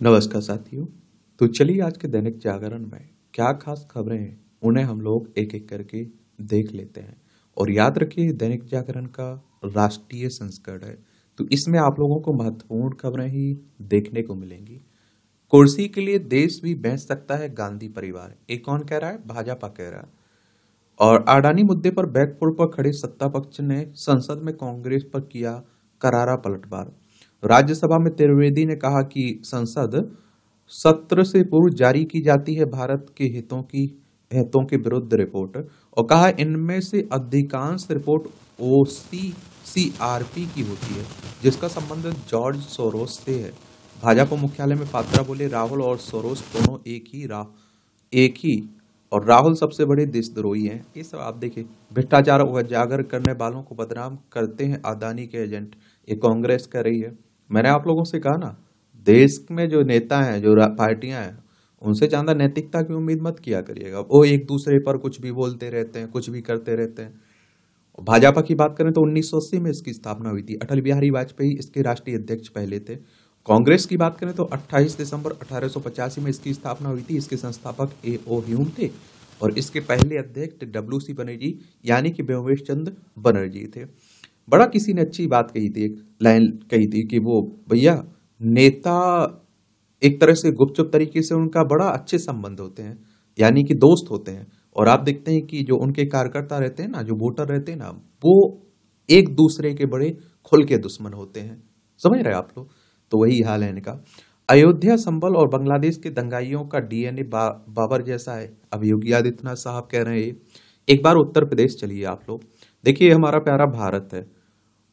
नमस्कार साथियों। तो चलिए आज के दैनिक जागरण में क्या खास खबरें हैं उन्हें हम लोग एक एक करके देख लेते हैं। और याद रखिए दैनिक जागरण का राष्ट्रीय संस्करण है, तो इसमें आप लोगों को महत्वपूर्ण खबरें ही देखने को मिलेंगी। कुर्सी के लिए देश भी बेच सकता है गांधी परिवार, ये कौन कह रहा है? भाजपा कह रहा है। और अडानी मुद्दे पर बैकफुट पर खड़े सत्ता पक्ष ने संसद में कांग्रेस पर किया करारा पलटवार। राज्यसभा में त्रिवेदी ने कहा कि संसद सत्र से पूर्व जारी की जाती है भारत के हितों के विरुद्ध रिपोर्ट, और कहा इनमें से अधिकांश रिपोर्ट ओसीसीआरपी की होती है जिसका संबंध जॉर्ज सोरोस से है। भाजपा मुख्यालय में पात्रा बोले राहुल और सोरोस दोनों एक ही और राहुल सबसे बड़े देशद्रोही हैं। ये सब आप देखिए, भ्रष्टाचार उजागर करने वालों को बदनाम करते हैं अदानी के एजेंट, ये कांग्रेस कर रही है। मैंने आप लोगों से कहा ना, देश में जो नेता हैं, जो पार्टियां हैं, उनसे ज्यादा नैतिकता की उम्मीद मत किया करिएगा। वो एक दूसरे पर कुछ भी बोलते रहते हैं, कुछ भी करते रहते हैं। भाजपा की बात करें तो 1980 में इसकी स्थापना हुई थी। अटल बिहारी वाजपेयी इसके राष्ट्रीय अध्यक्ष पहले थे। कांग्रेस की बात करें तो 28 दिसंबर 1885 में इसकी स्थापना हुई थी। इसके संस्थापक A.O. ह्यूम थे और इसके पहले अध्यक्ष W.C. बनर्जी यानी कि व्योमेश चंद्र बनर्जी थे। बड़ा किसी ने अच्छी बात कही थी, एक लाइन कही थी कि वो भैया नेता एक तरह से गुपचुप तरीके से उनका बड़ा अच्छे संबंध होते हैं, यानी कि दोस्त होते हैं। और आप देखते हैं कि जो उनके कार्यकर्ता रहते हैं ना, जो वोटर रहते हैं ना, वो एक दूसरे के बड़े खुल के दुश्मन होते हैं। समझ रहे आप लोग? तो वही हाल है इनका। अयोध्या, संभल और बांग्लादेश के दंगाइयों का डीएनए बाबर जैसा है, अब योगी आदित्यनाथ साहब कह रहे हैं। एक बार उत्तर प्रदेश चलिए आप लोग, देखिए हमारा प्यारा भारत है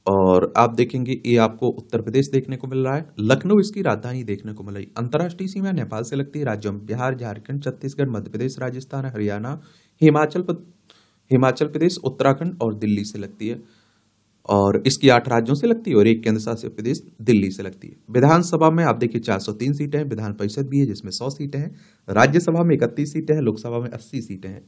और आप देखेंगे ये आपको उत्तर प्रदेश देखने को मिल रहा है। लखनऊ इसकी राजधानी देखने को मिल रही। अंतर्राष्ट्रीय सीमा नेपाल से लगती है। राज्यों में बिहार, झारखंड, छत्तीसगढ़, मध्य प्रदेश, राजस्थान, हरियाणा, हिमाचल प्रदेश, उत्तराखंड और दिल्ली से लगती है। और इसकी 8 राज्यों से लगती है और एक केंद्र शासित प्रदेश दिल्ली से लगती है। विधानसभा में आप देखिए 403 सीटें हैं। विधान परिषद भी है जिसमें 100 सीटें हैं। राज्यसभा में 31 सीटें हैं। लोकसभा में 80 सीटें हैं।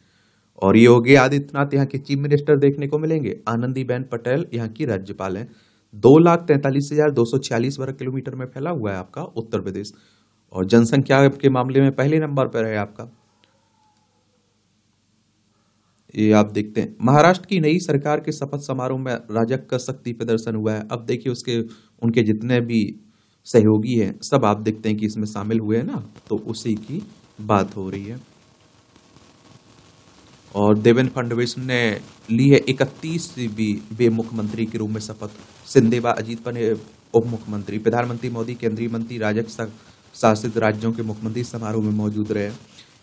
और योगी आदित्यनाथ यहाँ के चीफ मिनिस्टर देखने को मिलेंगे। आनंदीबेन पटेल यहाँ की राज्यपाल हैं। 2,43,246 वर्ग किलोमीटर में फैला हुआ है आपका उत्तर प्रदेश, और जनसंख्या के मामले में पहले नंबर पर है आपका। ये आप देखते हैं। महाराष्ट्र की नई सरकार के शपथ समारोह में राजग का शक्ति प्रदर्शन हुआ है। अब देखिए उनके जितने भी सहयोगी हैं सब आप देखते हैं कि इसमें शामिल हुए हैं ना, तो उसी की बात हो रही है। और देवेंद्र फडणवीस ने ली है 31वीं मुख्यमंत्री के रूप में शपथ। सिंदेवा अजीत बने उप मुख्यमंत्री। प्रधानमंत्री मोदी केंद्रीय मंत्री राजग शासित राज्यों के मुख्यमंत्री समारोह में मौजूद रहे।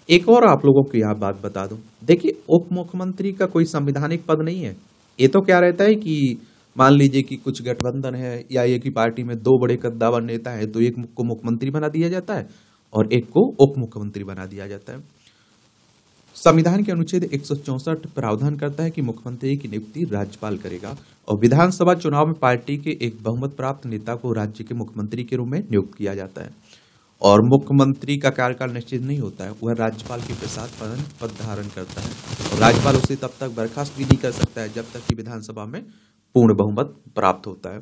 एक और आप लोगों को यह बात बता दूं, देखिए उप मुख्यमंत्री का कोई संवैधानिक पद नहीं है। ये तो क्या रहता है कि मान लीजिए कि कुछ गठबंधन है या एक ही पार्टी में 2 बड़े कद्दावर नेता है, तो एक को मुख्यमंत्री बना दिया जाता है और एक को उप मुख्यमंत्री बना दिया जाता है। संविधान के अनुच्छेद 164 प्रावधान करता है कि मुख्यमंत्री की नियुक्ति राज्यपाल करेगा, और विधानसभा चुनाव में पार्टी के एक बहुमत प्राप्त नेता को राज्य के मुख्यमंत्री के रूप में नियुक्त किया जाता है। और मुख्यमंत्री का कार्यकाल निश्चित नहीं होता है, वह राज्यपाल के प्रसाद पद धारण करता है, और राज्यपाल उसे तब तक बर्खास्त भी नहीं कर सकता है जब तक कि विधानसभा में पूर्ण बहुमत प्राप्त होता है।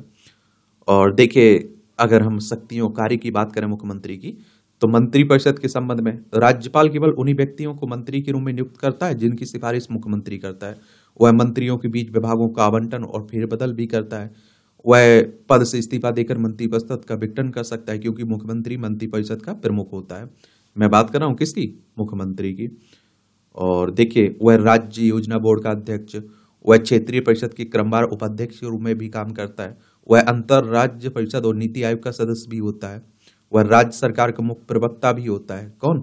और देखिए अगर हम शक्तियों कार्य की बात करें मुख्यमंत्री की, तो मंत्रिपरिषद के संबंध में राज्यपाल केवल उन्हीं व्यक्तियों को मंत्री के रूप में नियुक्त करता है जिनकी सिफारिश मुख्यमंत्री करता है। वह मंत्रियों के बीच विभागों का आवंटन और फेरबदल भी करता है। वह पद से इस्तीफा देकर मंत्रिपरिषद का विघटन कर सकता है, क्योंकि मुख्यमंत्री मंत्रिपरिषद का प्रमुख होता है। मैं बात कर रहा हूं किसकी? मुख्यमंत्री की। और देखिए वह राज्य योजना बोर्ड का अध्यक्ष, वह क्षेत्रीय परिषद के क्रमवार उपाध्यक्ष के रूप में भी काम करता है। वह अंतर राज्य परिषद और नीति आयोग का सदस्य भी होता है। वह राज्य सरकार का मुख्य प्रवक्ता भी होता है। कौन?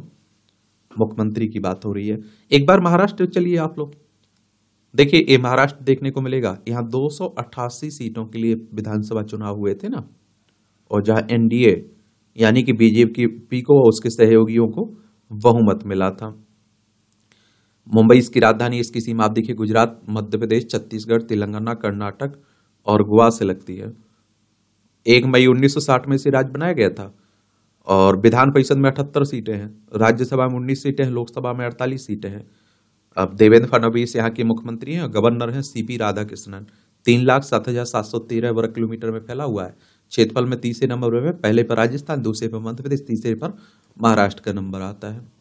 मुख्यमंत्री की बात हो रही है। एक बार महाराष्ट्र चलिए आप लोग, देखिए ये महाराष्ट्र देखने को मिलेगा। यहाँ 288 सीटों के लिए विधानसभा चुनाव हुए थे ना, और जहां एनडीए यानी कि बीजेपी को और उसके सहयोगियों को बहुमत मिला था। मुंबई इसकी राजधानी, इसकी सीमा आप देखिए गुजरात, मध्य प्रदेश, छत्तीसगढ़, तेलंगाना, कर्नाटक और गोवा से लगती है। 1 मई 1960 में इसे राज्य बनाया गया था। और विधान परिषद में 78 सीटें हैं, राज्यसभा में 19 सीटें हैं, लोकसभा में 48 सीटें हैं। अब देवेंद्र फडणवीस यहाँ के मुख्यमंत्री हैं। गवर्नर हैं सीपी राधाकृष्णन। 3,07,713 वर्ग किलोमीटर में फैला हुआ है। क्षेत्रफल में तीसरे नंबर पे, पहले पर राजस्थान, दूसरे पर मध्य प्रदेश, तीसरे पर महाराष्ट्र का नंबर आता है।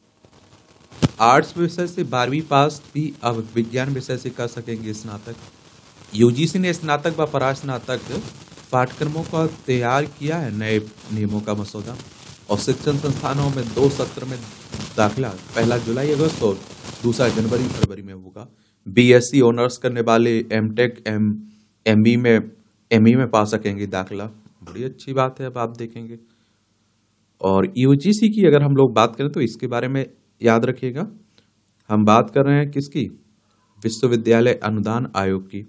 आर्ट्स विषय से 12वीं पास भी अब विज्ञान विषय से कर सकेंगे स्नातक। यूजीसी ने स्नातक व परास्नातक पाठ्यक्रमों का तैयार किया है नए नियमों का मसौदा। और शिक्षण संस्थानों में 2 सत्र में दाखिला पहला जुलाई अगस्त और दूसरा जनवरी फरवरी में होगा। बीएससी ऑनर्स करने वाले एमटेक एमई में पा सकेंगे दाखिला। बड़ी अच्छी बात है, अब आप देखेंगे। और यूजीसी की अगर हम लोग बात करें तो इसके बारे में याद रखिएगा, हम बात कर रहे हैं किसकी, विश्वविद्यालय अनुदान आयोग की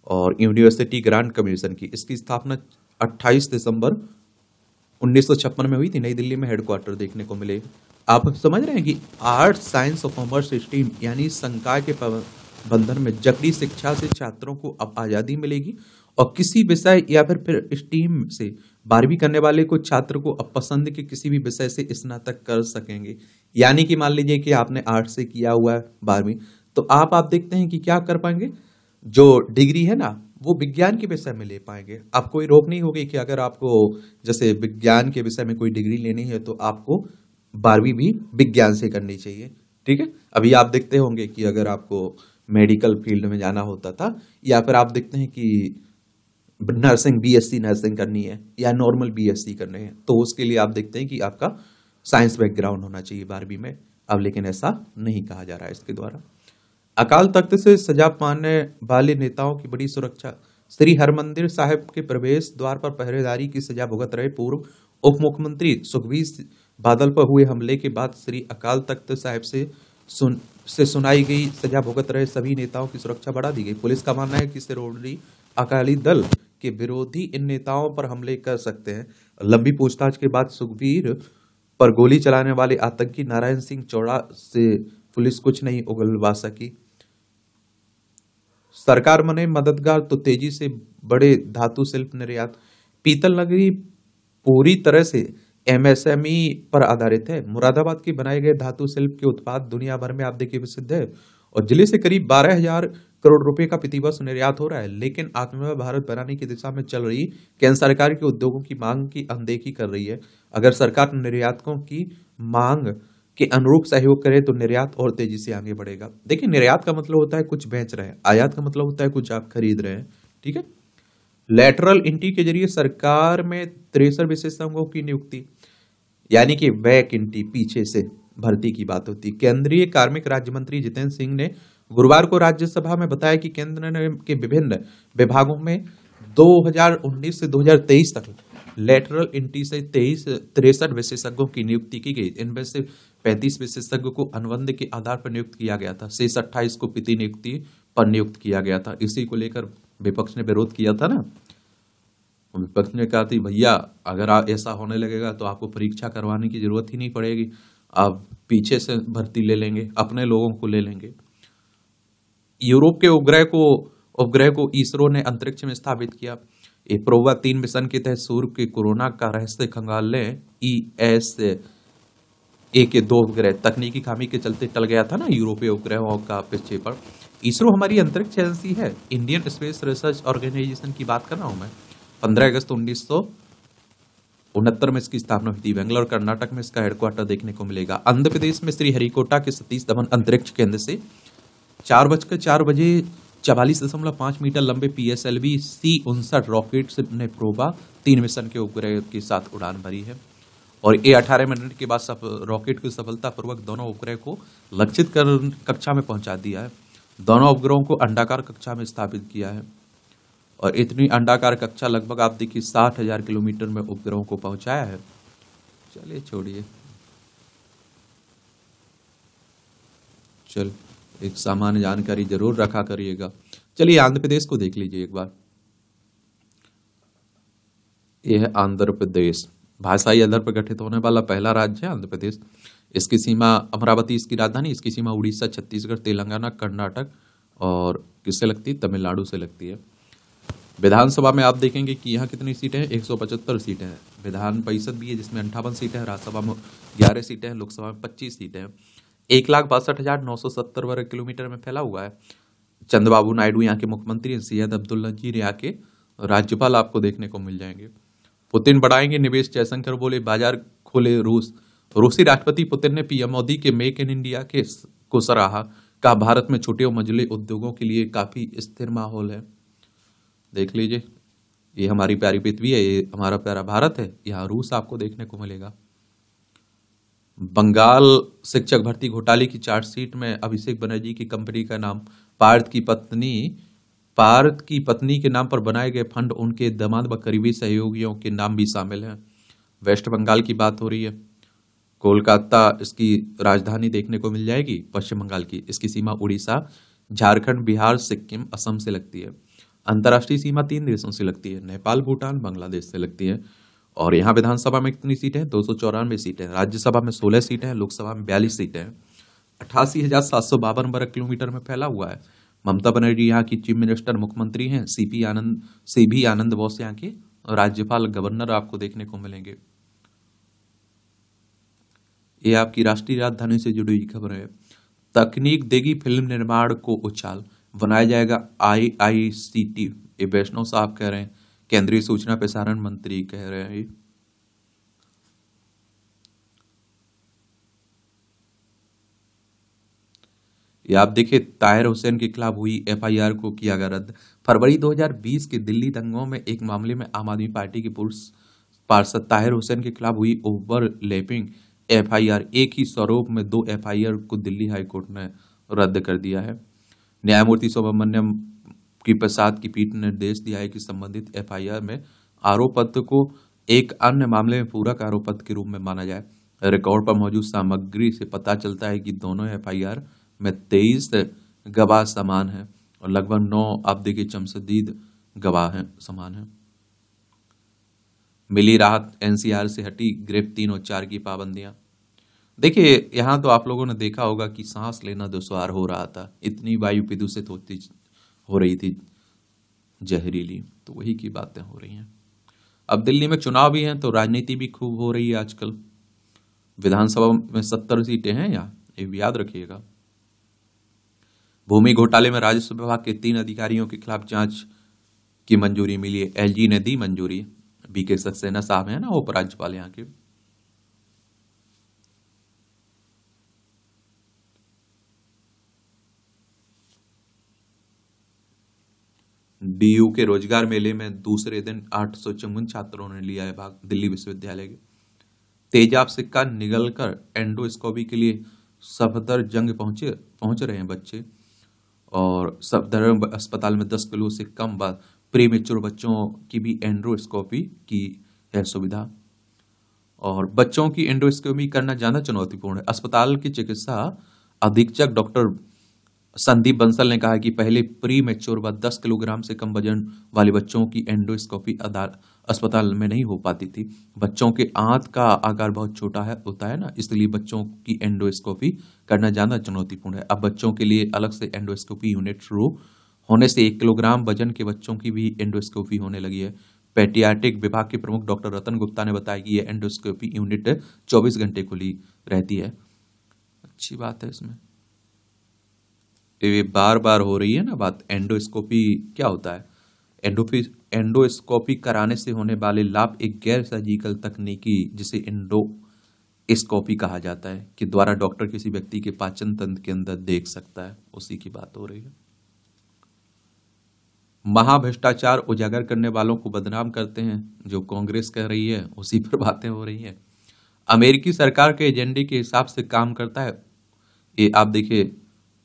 और यूनिवर्सिटी ग्रांट कमीशन की। इसकी स्थापना 28 दिसंबर 1956 में हुई थी। नई दिल्ली में हेडक्वार्टर देखने को मिले। आप समझ रहे हैं कि आर्ट्स साइंस और कॉमर्स स्ट्रीम यानी संकाय के बंधन में जबरी शिक्षा से छात्रों को अब आजादी मिलेगी और किसी विषय या फिर स्ट्रीम से 12वीं करने वाले को छात्र को अब पसंद के किसी भी विषय से स्नातक कर सकेंगे। यानी कि मान लीजिए कि आपने आर्ट्स से किया हुआ है 12वीं, तो आप देखते हैं कि क्या कर पाएंगे, जो डिग्री है ना वो विज्ञान के विषय में ले पाएंगे। अब कोई रोक नहीं होगी कि अगर आपको जैसे विज्ञान के विषय में कोई डिग्री लेनी है तो आपको 12वीं भी विज्ञान से करनी चाहिए। ठीक है, अभी आप देखते होंगे कि अगर आपको मेडिकल फील्ड में जाना होता था या फिर आप देखते हैं कि नर्सिंग बीएससी नर्सिंग करनी है या नॉर्मल बीएससी करने हैं तो उसके लिए आप देखते हैं कि आपका साइंस बैकग्राउंड होना चाहिए 12वीं में। अब लेकिन ऐसा नहीं कहा जा रहा है इसके द्वारा। अकाल तख्त से सजा पाने वाले नेताओं की बड़ी सुरक्षा। श्री हरमंदिर साहिब के प्रवेश द्वार पर पहरेदारी की सजा भुगत रहे पूर्व उप मुख्यमंत्री सुखबीर बादल पर हुए हमले के बाद श्री अकाल तख्त साहिब से सुनाई गई सजा भुगत रहे सभी नेताओं की सुरक्षा बढ़ा दी गई। पुलिस का मानना है कि सिरोमणि अकाली दल के विरोधी इन नेताओं पर हमले कर सकते हैं। लंबी पूछताछ के बाद सुखबीर पर गोली चलाने वाले आतंकी नारायण सिंह चौड़ा से पुलिस कुछ नहीं उगलवा सकी। सरकार बने मददगार तो तेजी से बड़े धातु शिल्प निर्यात। पीतल नगरी पूरी तरह से एमएसएमई पर आधारित है। मुरादाबाद के बनाए गए धातु शिल्प के उत्पाद दुनिया भर में आप देखिए प्रसिद्ध है और जिले से करीब 12,000 करोड़ रुपए का प्रतिवर्ष निर्यात हो रहा है। लेकिन आत्मनिर्भर भारत बनाने की दिशा में चल रही केंद्र सरकार के उद्योगों की मांग की अनदेखी कर रही है। अगर सरकार निर्यातकों की मांग के अनुरूप सहयोग करे तो निर्यात और तेजी से आगे बढ़ेगा। देखिए, निर्यात का मतलब होता है कुछ बेच रहे हैं, आयात का मतलब होता है कुछ आप खरीद रहे हैं। ठीक है, लेटरल एंट्री के जरिए सरकार में 63 विशेषज्ञों की नियुक्ति, यानी कि बैक एंट्री पीछे से भर्ती की बात होती। केंद्रीय कार्मिक राज्य मंत्री जितेंद्र सिंह ने गुरुवार को राज्यसभा में बताया कि केंद्र के विभिन्न विभागों में 2019 से 2023 तक लेटरल एंट्री से 63 विशेषज्ञों की नियुक्ति की गई। इनमें से 35 विशेषज्ञों को अनुबंध के आधार पर नियुक्त किया गया था, शेष 28 को प्रति नियुक्ति पर नियुक्त किया गया था। इसी को लेकर विपक्ष ने विरोध किया था ना। विपक्ष ने कहा थी भैया अगर ऐसा होने लगेगा तो आपको परीक्षा करवाने की जरूरत ही नहीं पड़ेगी, आप पीछे से भर्ती ले लेंगे, अपने लोगों को ले लेंगे। यूरोप के उपग्रह को इसरो ने अंतरिक्ष में स्थापित किया। प्रोवा 3 मिशन के तहत सूर्य के कोरोना का रहस्य खंगालने ESA के 2 उपग्रह तकनीकी खामी के चलते टल गया था ना यूरोपीय उपग्रहों का प्रक्षेपण। इसरो हमारी अंतरिक्ष एजेंसी है, इंडियन स्पेस रिसर्च ऑर्गेनाइजेशन की बात कर रहा हूं मैं। 15 अगस्त 1969 में इसकी स्थापना हुई थी। बेंगलोर कर्नाटक में इसका हेडक्वार्टर देखने को मिलेगा। आंध्र प्रदेश में श्रीहरिकोटा के सतीश धवन अंतरिक्ष केंद्र से 4:04 बजे 44.5 मीटर लंबे PSLV C-59 रॉकेट ने प्रोबा 3 मिशन के उपग्रह के साथ उड़ान भरी है और ये 18 मिनट के बाद रॉकेट की सफलतापूर्वक दोनों उपग्रह को लक्षित कक्षा में पहुंचा दिया है। दोनों उपग्रहों को अंडाकार कक्षा में स्थापित किया है और इतनी अंडाकार कक्षा लगभग आप देखिए 60,000 किलोमीटर में उपग्रहों को पहुंचाया है। चलिए छोड़िए, चल एक सामान्य जानकारी जरूर रखा करिएगा। चलिए आंध्र प्रदेश को देख लीजिए एक बार। यह है आंध्र प्रदेश, भाषाई आधार पर गठित होने वाला पहला राज्य है आंध्र प्रदेश। इसकी सीमा अमरावती इसकी राजधानी, इसकी सीमा उड़ीसा, छत्तीसगढ़, तेलंगाना, कर्नाटक और किससे लगती है, तमिलनाडु से लगती है। विधानसभा में आप देखेंगे कि यहाँ कितनी सीटें हैं, 175 सीटें हैं। विधान परिषद भी है जिसमें 58 सीटें हैं, राज्यसभा में 11 सीटें हैं, लोकसभा में 25 सीटें हैं। 1,62,970 वर्ग किलोमीटर में फैला हुआ है। चंद्रबाबू नायडू यहाँ के मुख्यमंत्री हैं, सैयद अब्दुल नजीर यहाँ के राज्यपाल आपको देखने को मिल जाएंगे। पुतिन बढ़ाएंगे निवेश, जयशंकर बोले बाजार खोले रूस। रूसी राष्ट्रपति पुतिन ने पीएम मोदी के मेक इन इंडिया के को सराहा, कहा भारत में छोटे और मझले उद्योगों के लिए काफी स्थिर माहौल है। देख लीजिए, ये हमारी प्यारी पृथ्वी है, ये हमारा प्यारा भारत है, यहाँ रूस आपको देखने को मिलेगा। बंगाल शिक्षक भर्ती घोटाले की चार्जशीट में अभिषेक बनर्जी की कंपनी का नाम, पार्थ की पत्नी के नाम पर बनाए गए फंड, उनके दामाद व करीबी सहयोगियों के नाम भी शामिल हैं। वेस्ट बंगाल की बात हो रही है। कोलकाता इसकी राजधानी देखने को मिल जाएगी पश्चिम बंगाल की। इसकी सीमा उड़ीसा, झारखंड, बिहार, सिक्किम, असम से लगती है। अंतर्राष्ट्रीय सीमा 3 देशों से लगती है, नेपाल, भूटान, बांग्लादेश से लगती है। और यहाँ विधानसभा में कितनी सीटें हैं? 294 सीटें। राज्यसभा में 16 सीटें हैं, लोकसभा में 42 सीटें हैं। 88,752 वर्ग किलोमीटर में फैला हुआ है। ममता बनर्जी यहाँ की चीफ मिनिस्टर, मुख्यमंत्री हैं। सीबी आनंद बोस यहाँ के राज्यपाल, गवर्नर आपको देखने को मिलेंगे। ये आपकी राष्ट्रीय राजधानी से जुड़ी हुई खबर है। तकनीक देगी फिल्म निर्माण को उछाल, बनाया जाएगा IICT। ये वैष्णव साहब कह रहे हैं, केंद्रीय सूचना प्रसारण मंत्री कह रहे हैं। ये आप देखिए, ताहिर हुसैन के खिलाफ हुई FIR को किया गया रद्द। फरवरी 2020 के दिल्ली दंगों में एक मामले में आम आदमी पार्टी के पूर्व पार्षद ताहिर हुसैन के खिलाफ हुई ओवरलैपिंग FIR, एक ही स्वरूप में 2 FIR को दिल्ली हाईकोर्ट ने रद्द कर दिया है। न्यायमूर्ति सुब्रमण्यम की प्रसाद की पीठ ने निर्देश दिया है कि संबंधित FIR में आरोप पत्र को एक अन्य मामले में पूरक आरोप पत्र के रूप में माना जाए। रिकॉर्ड पर मौजूद सामग्री से पता चलता है कि दोनों FIR में 23 गवाह समान हैं और लगभग 9 आप देखिए चमशदीद गवाह हैं समान हैं। मिली राहत, NCR से हटी गिरफ्त 3 और 4 की पाबंदियां। देखिए, यहां तो आप लोगों ने देखा होगा कि सांस लेना दुश्वार हो रहा था, इतनी वायु प्रदूषित हो रही थी, जहरीली। तो वही की बातें हो रही हैं। अब दिल्ली में चुनाव भी हैं तो राजनीति भी खूब हो रही है आजकल। विधानसभा में 70 सीटें हैं यहाँ, ये भी याद रखिएगा। भूमि घोटाले में राजस्व विभाग के 3 अधिकारियों के खिलाफ जांच की मंजूरी मिली है। LG ने दी मंजूरी। BK सक्सेना साहब हैं ना उपराज्यपाल यहाँ के। DU के रोजगार मेले में दूसरे दिन 854 छात्रों ने लिया है भाग, दिल्ली विश्वविद्यालय के। तेजाब सिक्का निगलकर एंडोस्कोपी के लिए सफदरजंग पहुंच रहे हैं बच्चे। और सफदरजंग अस्पताल में 10 किलो से कम प्रीमेच्योर बच्चों की भी एंडोस्कोपी की है सुविधा। और बच्चों की एंडोस्कोपी करना ज्यादा चुनौतीपूर्ण है। अस्पताल के चिकित्सा अधीक्षक डॉक्टर संदीप बंसल ने कहा कि पहले प्री मैच्योर व 10 किलोग्राम से कम वजन वाले बच्चों की एंडोस्कोपी अस्पताल में नहीं हो पाती थी। बच्चों के आंत का आकार बहुत छोटा होता है ना, इसलिए बच्चों की एंडोस्कोपी करना ज्यादा चुनौतीपूर्ण है। अब बच्चों के लिए अलग से एंडोस्कोपी यूनिट शुरू होने से 1 किलोग्राम वजन के बच्चों की भी एंडोस्कोपी होने लगी है। पेडियाट्रिक विभाग के प्रमुख डॉक्टर रतन गुप्ता ने बताया कि यह एंडोस्कोपी यूनिट 24 घंटे खुली रहती है। अच्छी बात है। इसमें ये बार बार हो रही है ना बात। एंडोस्कोपी क्या होता है? एंडोस्कोपी कराने से होने वाले लाभ एक गैर सर्जिकल तकनीकी जिसे एंडोस्कोपी कहा जाता है के द्वारा डॉक्टर किसी व्यक्ति के पाचन तंत्र के अंदर देख सकता है, उसी की बात हो रही है। महाभ्रष्टाचार उजागर करने वालों को बदनाम करते हैं, जो कांग्रेस कह रही है उसी पर बातें हो रही हैं। अमेरिकी सरकार के एजेंडे के हिसाब से काम करता है ये, आप देखिए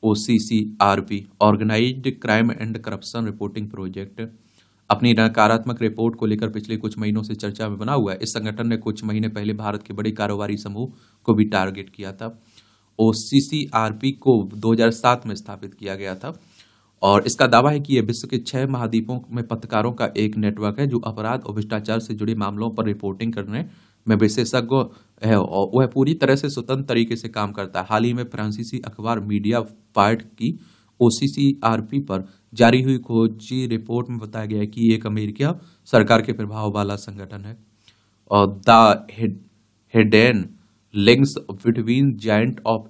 OCCRP, organised crime and corruption reporting project, अपनी नकारात्मक रिपोर्ट को लेकर पिछले कुछ महीनों से चर्चा में बना हुआ है। इस संगठन ने कुछ महीने पहले भारत के बड़े कारोबारी समूह को भी टारगेट किया था। OCCRP को 2007 में स्थापित किया गया था और इसका दावा है कि यह विश्व के 6 महाद्वीपों में पत्रकारों का एक नेटवर्क है जो अपराध और भ्रष्टाचार से जुड़े मामलों पर रिपोर्टिंग करने में विशेषज्ञ है और वह पूरी तरह से स्वतंत्र तरीके से काम करता है। हाल ही में फ्रांसीसी अखबार मीडिया पार्ट की OCCRP पर जारी हुई खोजी रिपोर्ट में बताया गया है कि एक अमेरिकी सरकार के प्रभाव वाला संगठन है और the hidden links between giant of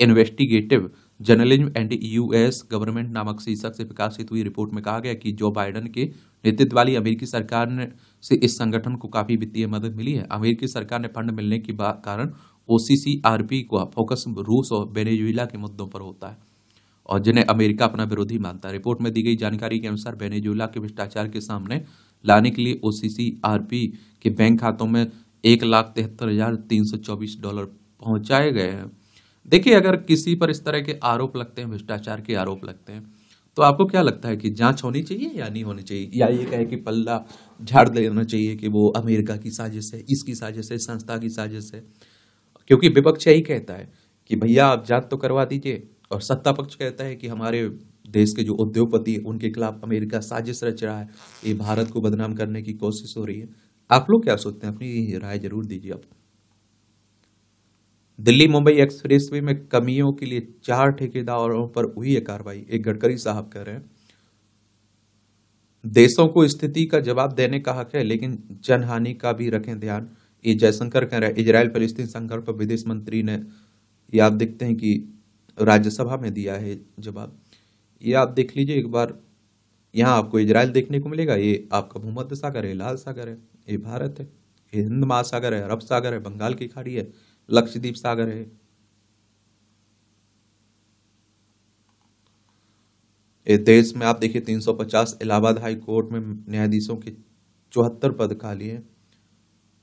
investigative journalism and US government नामक शीर्षक से प्रकाशित हुई रिपोर्ट में कहा गया कि जो बाइडेन के नेतृत्व वाली अमेरिकी सरकार ने से इस संगठन को काफी वित्तीय मदद मिली है। अमेरिकी सरकार ने फंड मिलने के कारण ओसीसीआरपी का फोकस रूस और वेनेजुएला के मुद्दों पर होता है और जिन्हें अमेरिका अपना विरोधी मानता है। रिपोर्ट में दी गई जानकारी के अनुसार वेनेजुएला के भ्रष्टाचार के सामने लाने के लिए ओसीसीआरपी के बैंक खातों में $1,73,324 पहुंचाए गए हैं। देखिए, अगर किसी पर इस तरह के आरोप लगते हैं, भ्रष्टाचार के आरोप लगते हैं, तो आपको क्या लगता है कि जांच होनी चाहिए या नहीं होनी चाहिए, या ये कहे कि पल्ला झाड़ देना चाहिए कि वो अमेरिका की साजिश है, इसकी साजिश है, संस्था की साजिश है? क्योंकि विपक्ष यही कहता है कि भैया आप जांच तो करवा दीजिए, और सत्ता पक्ष कहता है कि हमारे देश के जो उद्योगपति हैं उनके खिलाफ अमेरिका साजिश रच रहा है, ये भारत को बदनाम करने की कोशिश हो रही है। आप लोग क्या सोचते हैं? अपनी राय जरूर दीजिए। आप दिल्ली मुंबई एक्सप्रेसवे में कमियों के लिए 4 ठेकेदारों पर हुई है कार्रवाई, एक गडकरी साहब कह रहे हैं। देशों को स्थिति का जवाब देने का हक है, लेकिन जनहानि का भी रखें ध्यान, ये जयशंकर कह रहे हैं। इजराइल फलस्तीन संकट पर विदेश मंत्री ने, ये आप देखते हैं कि राज्यसभा में दिया है जवाब। ये आप देख लीजिए एक बार, यहाँ आपको इजराइल देखने को मिलेगा, ये आपका भूमध्य सागर है, लाल सागर है, ये भारत है, ये हिंद महासागर है, अरब सागर है, बंगाल की खाड़ी है, लक्षद्वीप सागर है। इस देश में आप देखिए 350 इलाहाबाद हाई कोर्ट में न्यायाधीशों के 74 पद खाली हैं।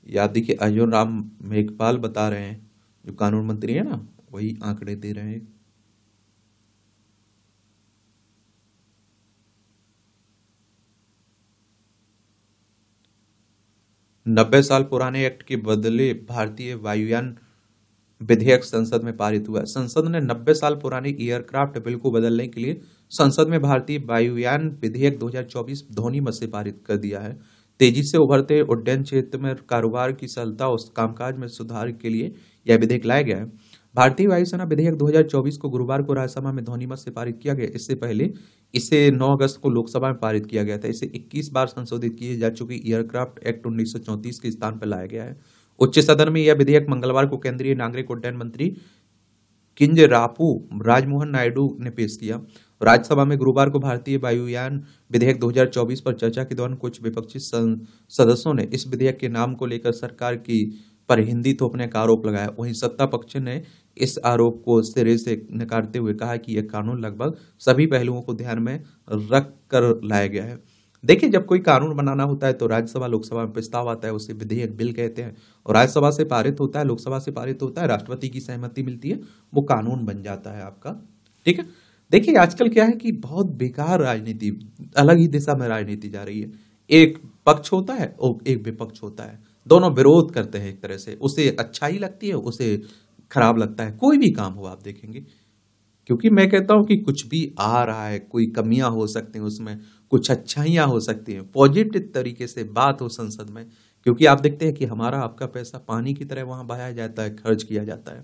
ये आप देखिए अर्जुन राम मेघवाल बता रहे हैं, जो कानून मंत्री है ना, वही आंकड़े दे रहे हैं। नब्बे साल पुराने एक्ट के बदले भारतीय वायुयान विधेयक संसद में पारित हुआ। संसद ने 90 साल पुराने एयरक्राफ्ट बिल को बदलने के लिए संसद में भारतीय वायुयान विधेयक 2024 ध्वनिमत से पारित कर दिया है। तेजी से उभरते उड्डयन क्षेत्र में कारोबार की सरलता और कामकाज में सुधार के लिए यह विधेयक लाया गया है। भारतीय वायुसेना विधेयक 2024 को गुरुवार को राज्यसभा में ध्वनिमत से पारित किया गया। इससे पहले इसे 9 अगस्त को लोकसभा में पारित किया गया था। इसे 21 बार संशोधित किए जा चुकी एयरक्राफ्ट एक्ट 1934 के स्थान पर लाया गया है। उच्च सदन में यह विधेयक मंगलवार को केंद्रीय नागरिक उड्डयन मंत्री किंजरापू राजमोहन नायडू ने पेश किया। राज्यसभा में गुरुवार को भारतीय वायुयान विधेयक 2024 पर चर्चा के दौरान कुछ विपक्षी सदस्यों ने इस विधेयक के नाम को लेकर सरकार की पर हिंदी थोपने का आरोप लगाया। वहीं सत्ता पक्ष ने इस आरोप को सिरे से नकारते हुए कहा कि यह कानून लगभग सभी पहलुओं को ध्यान में रख कर लाया गया है। देखिए, जब कोई कानून बनाना होता है तो राज्यसभा लोकसभा में प्रस्ताव आता है, उसे विधेयक बिल कहते हैं, और राज्यसभा से पारित होता है, लोकसभा से पारित होता है, राष्ट्रपति की सहमति मिलती है, वो कानून बन जाता है आपका। ठीक है। देखिए, आजकल क्या है कि बहुत बेकार राजनीति, अलग ही दिशा में राजनीति जा रही है। एक पक्ष होता है और एक विपक्ष होता है, दोनों विरोध करते हैं एक तरह से, उसे अच्छाई लगती है, उसे खराब लगता है। कोई भी काम हो आप देखेंगे, क्योंकि मैं कहता हूं कि कुछ भी आ रहा है, कोई कमियां हो सकती हैं उसमें, कुछ अच्छाइयां हो सकती हैं, पॉजिटिव तरीके से बात हो संसद में, क्योंकि आप देखते हैं कि हमारा आपका पैसा पानी की तरह वहां बहाया जाता है, खर्च किया जाता है।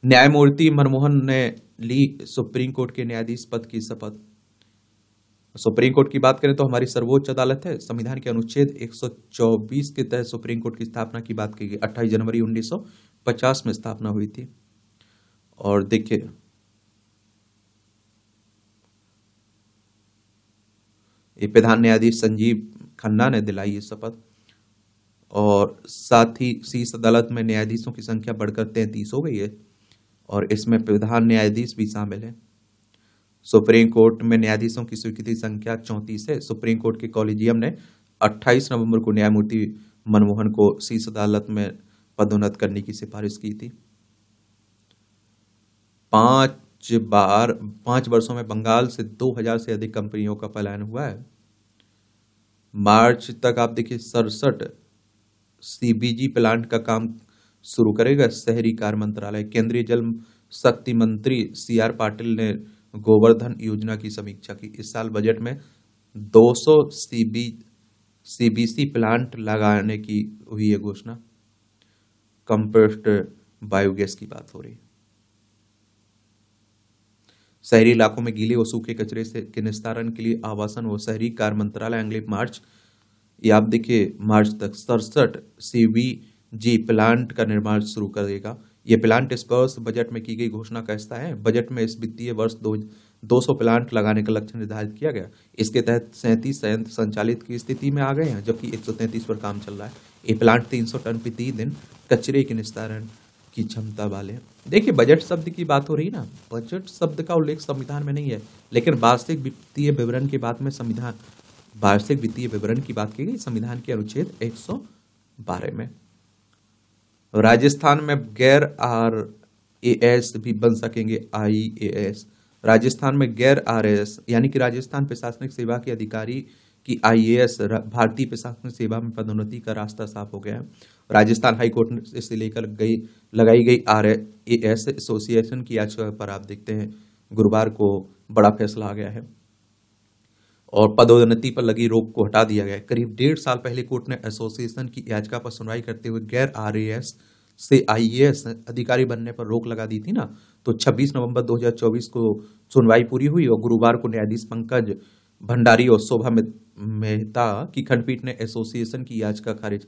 न्यायमूर्ति मनमोहन ने ली सुप्रीम कोर्ट के न्यायाधीश पद की शपथ। सुप्रीम कोर्ट की बात करें तो हमारी सर्वोच्च अदालत है। संविधान के अनुच्छेद 124 के तहत सुप्रीम कोर्ट की स्थापना की बात की गई। 28 जनवरी 1950 में स्थापना हुई थी। और देखिए, ये प्रधान न्यायाधीश संजीव खन्ना ने दिलाई ये शपथ, और साथ ही शीर्ष अदालत में न्यायाधीशों की संख्या बढ़कर 33 हो गई है, और इसमें प्रधान न्यायाधीश भी शामिल है। सुप्रीम कोर्ट में न्यायाधीशों की स्वीकृति संख्या 34 है। सुप्रीम कोर्ट के कॉलेजियम ने 28 नवंबर को न्यायमूर्ति मनमोहन को शीर्ष अदालत में पदोन्नत करने की सिफारिश की थी। 5 वर्षों में बंगाल से 2000 से अधिक कंपनियों का पलायन हुआ है। मार्च तक आप देखिए 67 सीबीजी प्लांट का काम शुरू करेगा शहरी कार्य मंत्रालय। केंद्रीय जल शक्ति मंत्री सीआर पाटिल ने गोवर्धन योजना की समीक्षा की। इस साल बजट में 200 सीबीसी प्लांट लगाने की हुई है घोषणा। कंपोस्ट बायोगैस की बात हो रही है। शहरी इलाकों में गीले और सूखे कचरे से के निस्तारण के लिए आवासन और शहरी कार्य मंत्रालय अगले मार्च, ये आप देखिए मार्च तक 67 सीबीजी प्लांट का निर्माण शुरू करेगा। ये प्लांट इस वर्ष बजट में की गई घोषणा का हिस्सा है। बजट में इस वित्तीय वर्ष 200 प्लांट लगाने का लक्ष्य निर्धारित किया गया। इसके तहत 37 संयंत्र संचालित की स्थिति में आ गए हैं, जबकि 133 पर काम चल रहा है। ये प्लांट 300 टन प्रति दिन कचरे के निस्तारण की क्षमता वाले हैं। देखिए, बजट शब्द की बात हो रही ना, बजट शब्द का उल्लेख संविधान में नहीं है, लेकिन वार्षिक वित्तीय विवरण की बात की गई संविधान के अनुच्छेद 112 में। राजस्थान में गैर RAS भी बन सकेंगे IAS। राजस्थान में गैर RAS यानी कि राजस्थान प्रशासनिक सेवा के अधिकारी की IAS भारतीय प्रशासनिक सेवा में पदोन्नति का रास्ता साफ हो गया है। राजस्थान हाईकोर्ट ने इसे लेकर लगाई गई RAS एसोसिएशन की याचिका पर आप देखते हैं गुरुवार को बड़ा फैसला आ गया है और पदोन्नति पर लगी रोक को हटा दिया गया है। करीब 1.5 साल पहले कोर्ट ने एसोसिएशन की याचिका पर सुनवाई करते हुए गैर RAS से IAS अधिकारी बनने पर रोक लगा दी थी ना, तो 26 नवंबर 2024 को सुनवाई पूरी हुई और गुरुवार को न्यायाधीश पंकज भंडारी और शोभा मेहता की खंडपीठ ने एसोसिएशन की याचिका खारिज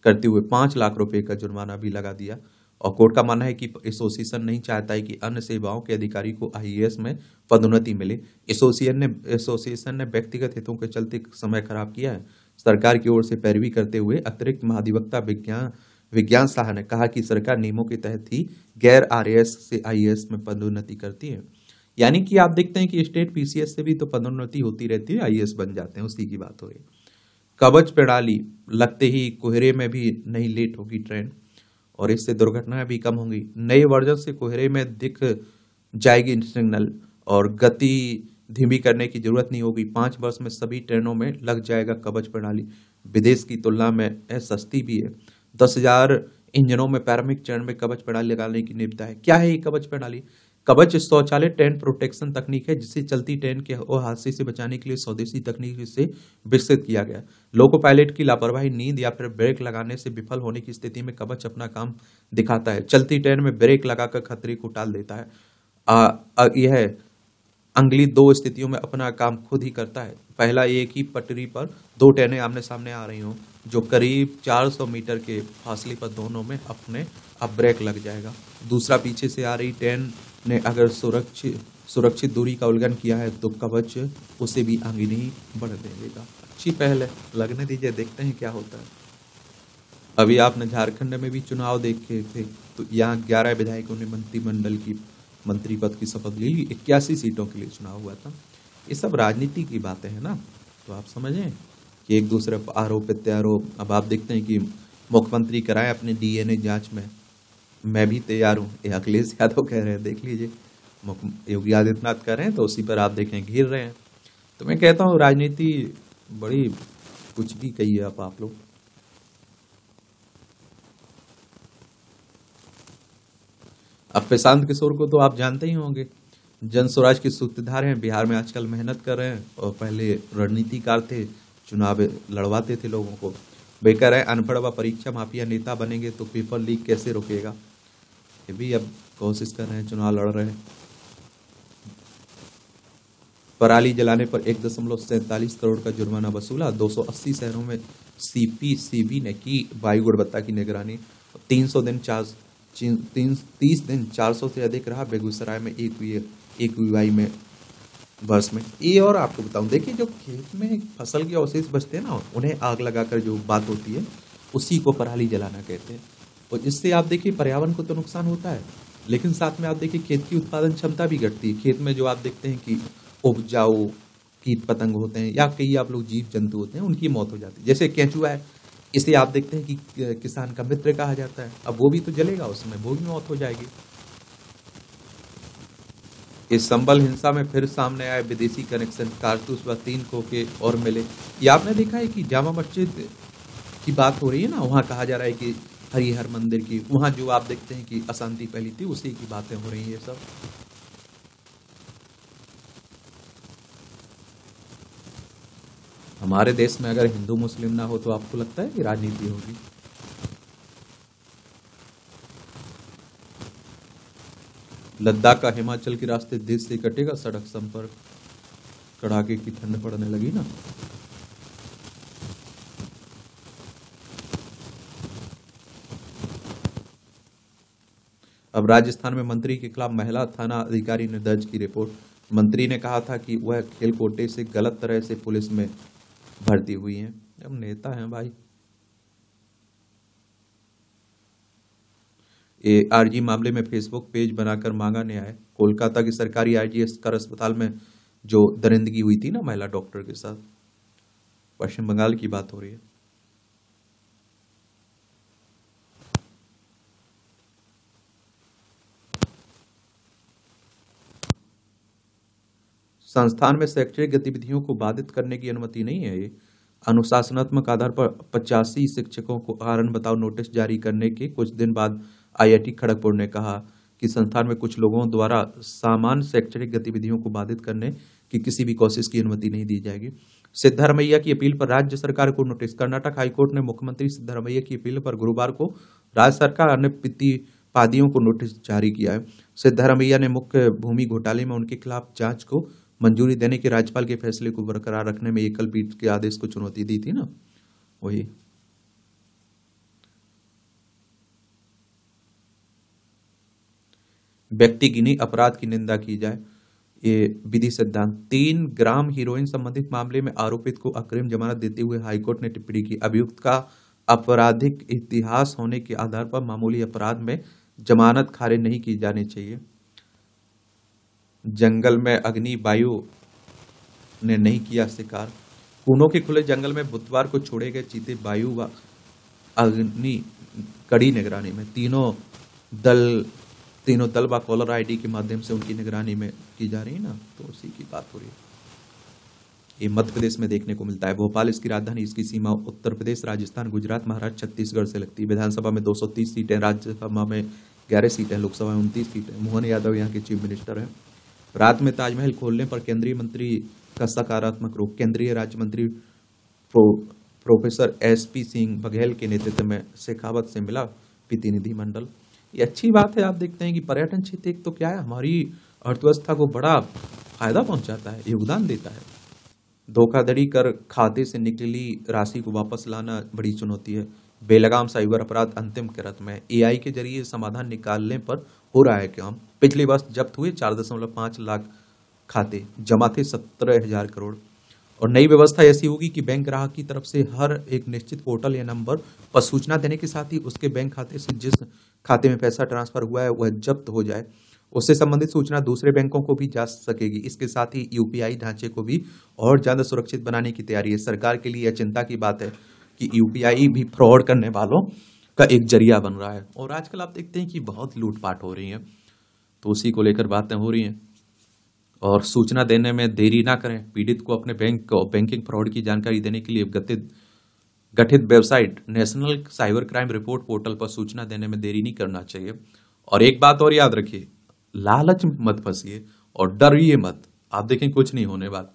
करते हुए 5 लाख रुपए का जुर्माना भी लगा दिया। और कोर्ट का मानना है कि एसोसिएशन नहीं चाहता है कि अन्य सेवाओं के अधिकारी को IAS में पदोन्नति मिले। एसोसिएशन ने व्यक्तिगत हितों के चलते समय खराब किया है। सरकार की ओर से पैरवी करते हुए अतिरिक्त महाधिवक्ता विज्ञान शाह ने कहा कि सरकार नियमों के तहत ही गैर RAS से IAS में पदोन्नति करती है। यानी कि आप देखते हैं कि स्टेट PCS से भी तो पदोन्नति होती रहती है, IAS बन जाते हैं, उसी की बात हो रही है। कवच प्रणाली लगते ही कोहरे में भी नहीं लेट होगी ट्रेन और इससे दुर्घटनाएं भी कम होंगी। नए वर्जन से कोहरे में दिख जाएगी सिग्नल और गति धीमी करने की जरूरत नहीं होगी। 5 वर्ष में सभी ट्रेनों में लग जाएगा कवच प्रणाली। विदेश की तुलना में यह सस्ती भी है। 10,000 इंजनों में प्रारंभिक चरण में कवच प्रणाली लगाने की निविदा है। क्या है ये कवच प्रणाली? कवच शौचालय ट्रेन प्रोटेक्शन तकनीक है जिसे चलती ट्रेन के हादसे से बचाने के लिए स्वदेशी तकनीक से विकसित किया गया। लोको पायलट की लापरवाही, नींद या फिर ब्रेक लगाने से विफल होने की स्थिति में कवच अपना काम दिखाता है। चलती ट्रेन में ब्रेक लगाकर खतरे को टाल देता है। यह अंगली 2 स्थितियों में अपना काम खुद ही करता है। पहला, एक ही पटरी पर 2 ट्रेनें आमने सामने आ रही हों जो करीब 400 मीटर के फासले पर दोनों में अपने अब ब्रेक लग जाएगा। दूसरा, पीछे से आ रही ट्रेन ने अगर सुरक्षित दूरी का उल्लंघन किया है तो कवच उसे भी आगे नहीं बढ़ने देगा। अच्छी पहल है, लगने दीजिए, देखते हैं क्या होता है। अभी आपने झारखंड में भी चुनाव देखे थे तो यहाँ 11 विधायकों ने मंत्रिमंडल की मंत्री पद की शपथ ले ली। 81 सीटों के लिए चुनाव हुआ था। ये सब राजनीति की बातें हैं ना, तो आप समझें कि एक दूसरे पर आरोप प्रत्यारोप। अब आप देखते हैं कि मुख्यमंत्री कराए अपने DNA जांच में, मैं भी तैयार हूँ, ये अखिलेश यादव कह रहे हैं। देख लीजिए, योगी आदित्यनाथ कह रहे हैं तो उसी पर आप देखें घिर रहे हैं। तो मैं कहता हूँ राजनीति बड़ी कुछ भी कही है आप लोग। अब प्रशांत किशोर को तो आप जानते ही होंगे, जन स्वराज के सूत्रधार हैं। बिहार में आजकल मेहनत कर रहे हैं और पहले रणनीतिकार थे, चुनाव लड़वाते थे लोगों को। वे कह रहे हैं अनपढ़ व परीक्षा माफिया नेता बनेंगे तो पेपर लीक कैसे रोकेगा। ये भी अब कोशिश कर रहे हैं, चुनाव लड़ रहे हैं। पराली जलाने पर 1.47 करोड़ का जुर्माना वसूला। 280 शहरों में CPCB ने की वायु गुणवत्ता की निगरानी। 30 दिन 400 से अधिक रहा बेगूसराय में एक वीवाई में वर्ष में। ये और आपको बताऊं, देखिए जो खेत में फसल के अवशेष बचते हैं ना, उन्हें आग लगाकर जो बात होती है उसी को पराली जलाना कहते हैं। और इससे आप देखिए पर्यावरण को तो नुकसान होता है, लेकिन साथ में आप देखिए खेत की उत्पादन क्षमता भी घटती है। खेत में जो आप देखते हैं कि उपजाऊ कीट पतंग होते हैं या कई आप लोग जीव जंतु होते हैं, उनकी मौत हो जाती है। जैसे केंचुआ है, इसे आप देखते हैं कि किसान का मित्र कहा जाता है। अब वो भी तो जलेगा, उसमें वो भी मौत हो जाएगी। इस संबल हिंसा में फिर सामने आए विदेशी कनेक्शन, कारतूस व 3 खोखे और मिले। ये आपने देखा है कि जामा मस्जिद की बात हो रही है ना, वहां कहा जा रहा है कि हरिहर मंदिर की, वहां जो आप देखते हैं कि अशांति फैली थी, उसी की बातें हो रही है सब। हमारे देश में अगर हिंदू मुस्लिम ना हो तो आपको लगता है कि राजनीति होगी? लद्दाख का हिमाचल के रास्ते देश से कटेगा सड़क संपर्क। कड़ाके की ठंड पड़ने लगी ना। अब राजस्थान में मंत्री के खिलाफ महिला थाना अधिकारी ने दर्ज की रिपोर्ट। मंत्री ने कहा था कि वह खेल कोटे से गलत तरह से पुलिस में भर्ती हुई हैं। अब नेता हैं भाई। आरजी मामले में फेसबुक पेज बनाकर मांगा न्याय। कोलकाता की सरकारी आईजीएसकर अस्पताल में जो दरिंदगी हुई थी ना महिला डॉक्टर के साथ, पश्चिम बंगाल की बात हो रही है। संस्थान में शैक्षणिक गतिविधियों को बाधित करने की अनुमति नहीं है। ये अनुशासनात्मक आधार पर 85 शिक्षकों को कारण बताओ नोटिस जारी करने के कुछ दिन बाद आईआईटी खड़गपुर ने कहा कि संस्थान में कुछ लोगों द्वारा सामान्य शैक्षणिक गतिविधियों को बाधित करने की किसी भी कोशिश की अनुमति नहीं दी जाएगी। सिद्धारमैया की अपील पर राज्य सरकार को नोटिस। कर्नाटक हाईकोर्ट ने मुख्यमंत्री सिद्धारमैया की अपील पर गुरुवार को राज्य सरकार अन्य प्रतिवादियों को नोटिस जारी किया है। सिद्धारमैया ने मुख्य भूमि घोटाले में उनके खिलाफ जांच को मंजूरी देने के राज्यपाल के फैसले को बरकरार रखने में एकल पीठ के आदेश को चुनौती दी थी ना, वही। व्यक्तिगत अपराध की निंदा की जाए, ये विधि सिद्धांत। 3 ग्राम हीरोइन संबंधित मामले में आरोपित को अग्रिम जमानत देते हुए हाईकोर्ट ने टिप्पणी की। अभियुक्त का आपराधिक इतिहास होने के आधार पर मामूली अपराध में जमानत खारिज नहीं की जानी चाहिए। जंगल में अग्नि वायु ने नहीं किया शिकार। कूनो के खुले जंगल में बुधवार को छोड़े गए चीते वायु व अग्नि कड़ी निगरानी में तीनों दल व कॉलर आईडी के माध्यम से उनकी निगरानी में की जा रही है ना, तो उसी की बात हो रही है। ये मध्य प्रदेश में देखने को मिलता है। भोपाल इसकी राजधानी, इसकी सीमा उत्तर प्रदेश, राजस्थान, गुजरात, महाराष्ट्र, छत्तीसगढ़ से लगती है। विधानसभा में 230 सीटें, राज्यसभा में 11 सीटें, लोकसभा में 29 सीटें। मोहन यादव यहाँ के चीफ मिनिस्टर हैं। रात में ताजमहल खोलने पर केंद्रीय मंत्री का सकारात्मक रुख। केंद्रीय राज्य मंत्री प्रोफेसर एसपी सिंह बघेल के नेतृत्व में शेखावत से मिला प्रतिनिधिमंडल। ये अच्छी बात है। आप देखते हैं कि पर्यटन क्षेत्र एक तो क्या है, हमारी अर्थव्यवस्था को बड़ा फायदा पहुंचाता है, योगदान देता है। धोखाधड़ी कर खाते से निकली राशि को वापस लाना बड़ी चुनौती है। बेलगाम साइबर अपराध अंतिम गिरफ्त में। एआई के जरिए समाधान निकालने पर हो रहा है काम। पिछले वर्ष जब्त हुए 4.5 लाख खाते, जमा थे 17,000 करोड़। और नई व्यवस्था ऐसी होगी कि बैंक ग्राहक की तरफ से हर एक निश्चित पोर्टल या नंबर पर सूचना देने के साथ ही उसके बैंक खाते से जिस खाते में पैसा ट्रांसफर हुआ है वह जब्त हो जाए, उससे संबंधित सूचना दूसरे बैंकों को भी जा सकेगी। इसके साथ ही यूपीआई ढांचे को भी और ज्यादा सुरक्षित बनाने की तैयारी है। सरकार के लिए यह चिंता की बात है कि यूपीआई भी फ्रॉड करने वालों का एक जरिया बन रहा है। और आजकल आप देखते हैं कि बहुत लूटपाट हो रही है, तो उसी को लेकर बातें हो रही हैं। और सूचना देने में देरी ना करें। पीड़ित को अपने बैंक और बैंकिंग फ्रॉड की जानकारी देने के लिए गठित website national cyber crime report portal पर सूचना देने में देरी नहीं करना चाहिए। और एक बात और याद रखिए, लालच में मत फंसिए और डरिए मत। आप देखें कुछ नहीं होने वाला,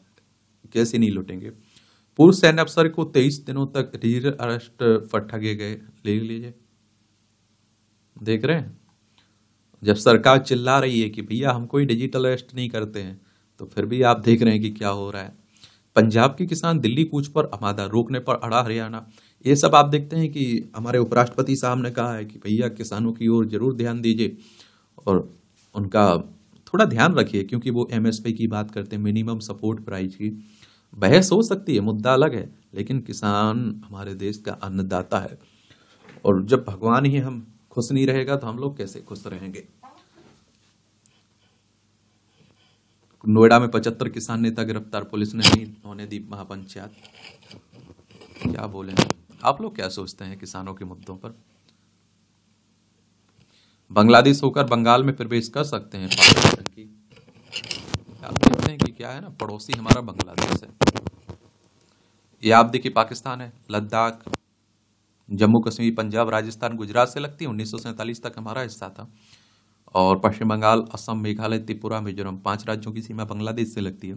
कैसे नहीं लुटेंगे। पूर्व सैन्य अफसर को 23 दिनों तक डिजिटल अरेस्ट पर ठगे गए, ले लीजिए। देख रहे हैं, जब सरकार चिल्ला रही है कि भैया हम कोई डिजिटल अरेस्ट नहीं करते हैं, तो फिर भी आप देख रहे हैं कि क्या हो रहा है। पंजाब के किसान दिल्ली कूच पर आमादा, रोकने पर अड़ा हरियाणा। ये सब आप देखते हैं कि हमारे उपराष्ट्रपति साहब ने कहा है कि भैया किसानों की ओर जरूर ध्यान दीजिए और उनका थोड़ा ध्यान रखिए, क्योंकि वो एमएसपी की बात करते हैं, मिनिमम सपोर्ट प्राइस की। बहस हो सकती है, मुद्दा अलग है, लेकिन किसान हमारे देश का अन्नदाता है। और जब भगवान ही हम खुश नहीं रहेगा तो हम लोग कैसे खुश रहेंगे। नोएडा में 75 किसान नेता गिरफ्तार, पुलिस ने नहीं होने दी महापंचायत। क्या बोले आप लोग, क्या सोचते हैं किसानों के मुद्दों पर। बांग्लादेश होकर बंगाल में प्रवेश कर सकते हैं पाकिस्तान। आप देखते हैं कि क्या है ना, पड़ोसी हमारा बांग्लादेश है। ये आप देखिए पाकिस्तान है, लद्दाख, जम्मू कश्मीर, पंजाब, राजस्थान, गुजरात से लगती है। 1947 तक हमारा हिस्सा था। और पश्चिम बंगाल, असम, मेघालय, त्रिपुरा, मिजोरम, 5 राज्यों की सीमा बांग्लादेश से लगती है।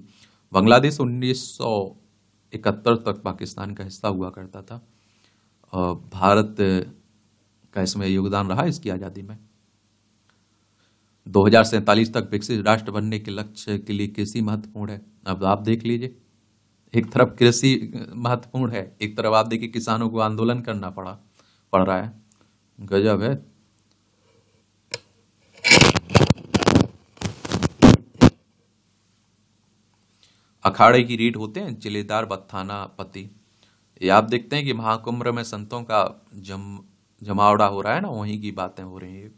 बांग्लादेश 1971 तक पाकिस्तान का हिस्सा हुआ करता था। भारत का इसमें योगदान रहा इसकी आज़ादी में। 2047 तक विकसित राष्ट्र बनने के लक्ष्य के लिए कृषि महत्वपूर्ण है। अब आप देख लीजिए, एक तरफ कृषि महत्वपूर्ण है, एक तरफ आप देखिए किसानों को आंदोलन करना पड़ रहा है। गजब है। अखाड़े की रीढ़ होते हैं जिलेदार बत्थाना पति। ये आप देखते हैं कि महाकुंभ में संतों का जमावड़ा हो रहा है ना, वहीं की बातें हो रही हैं।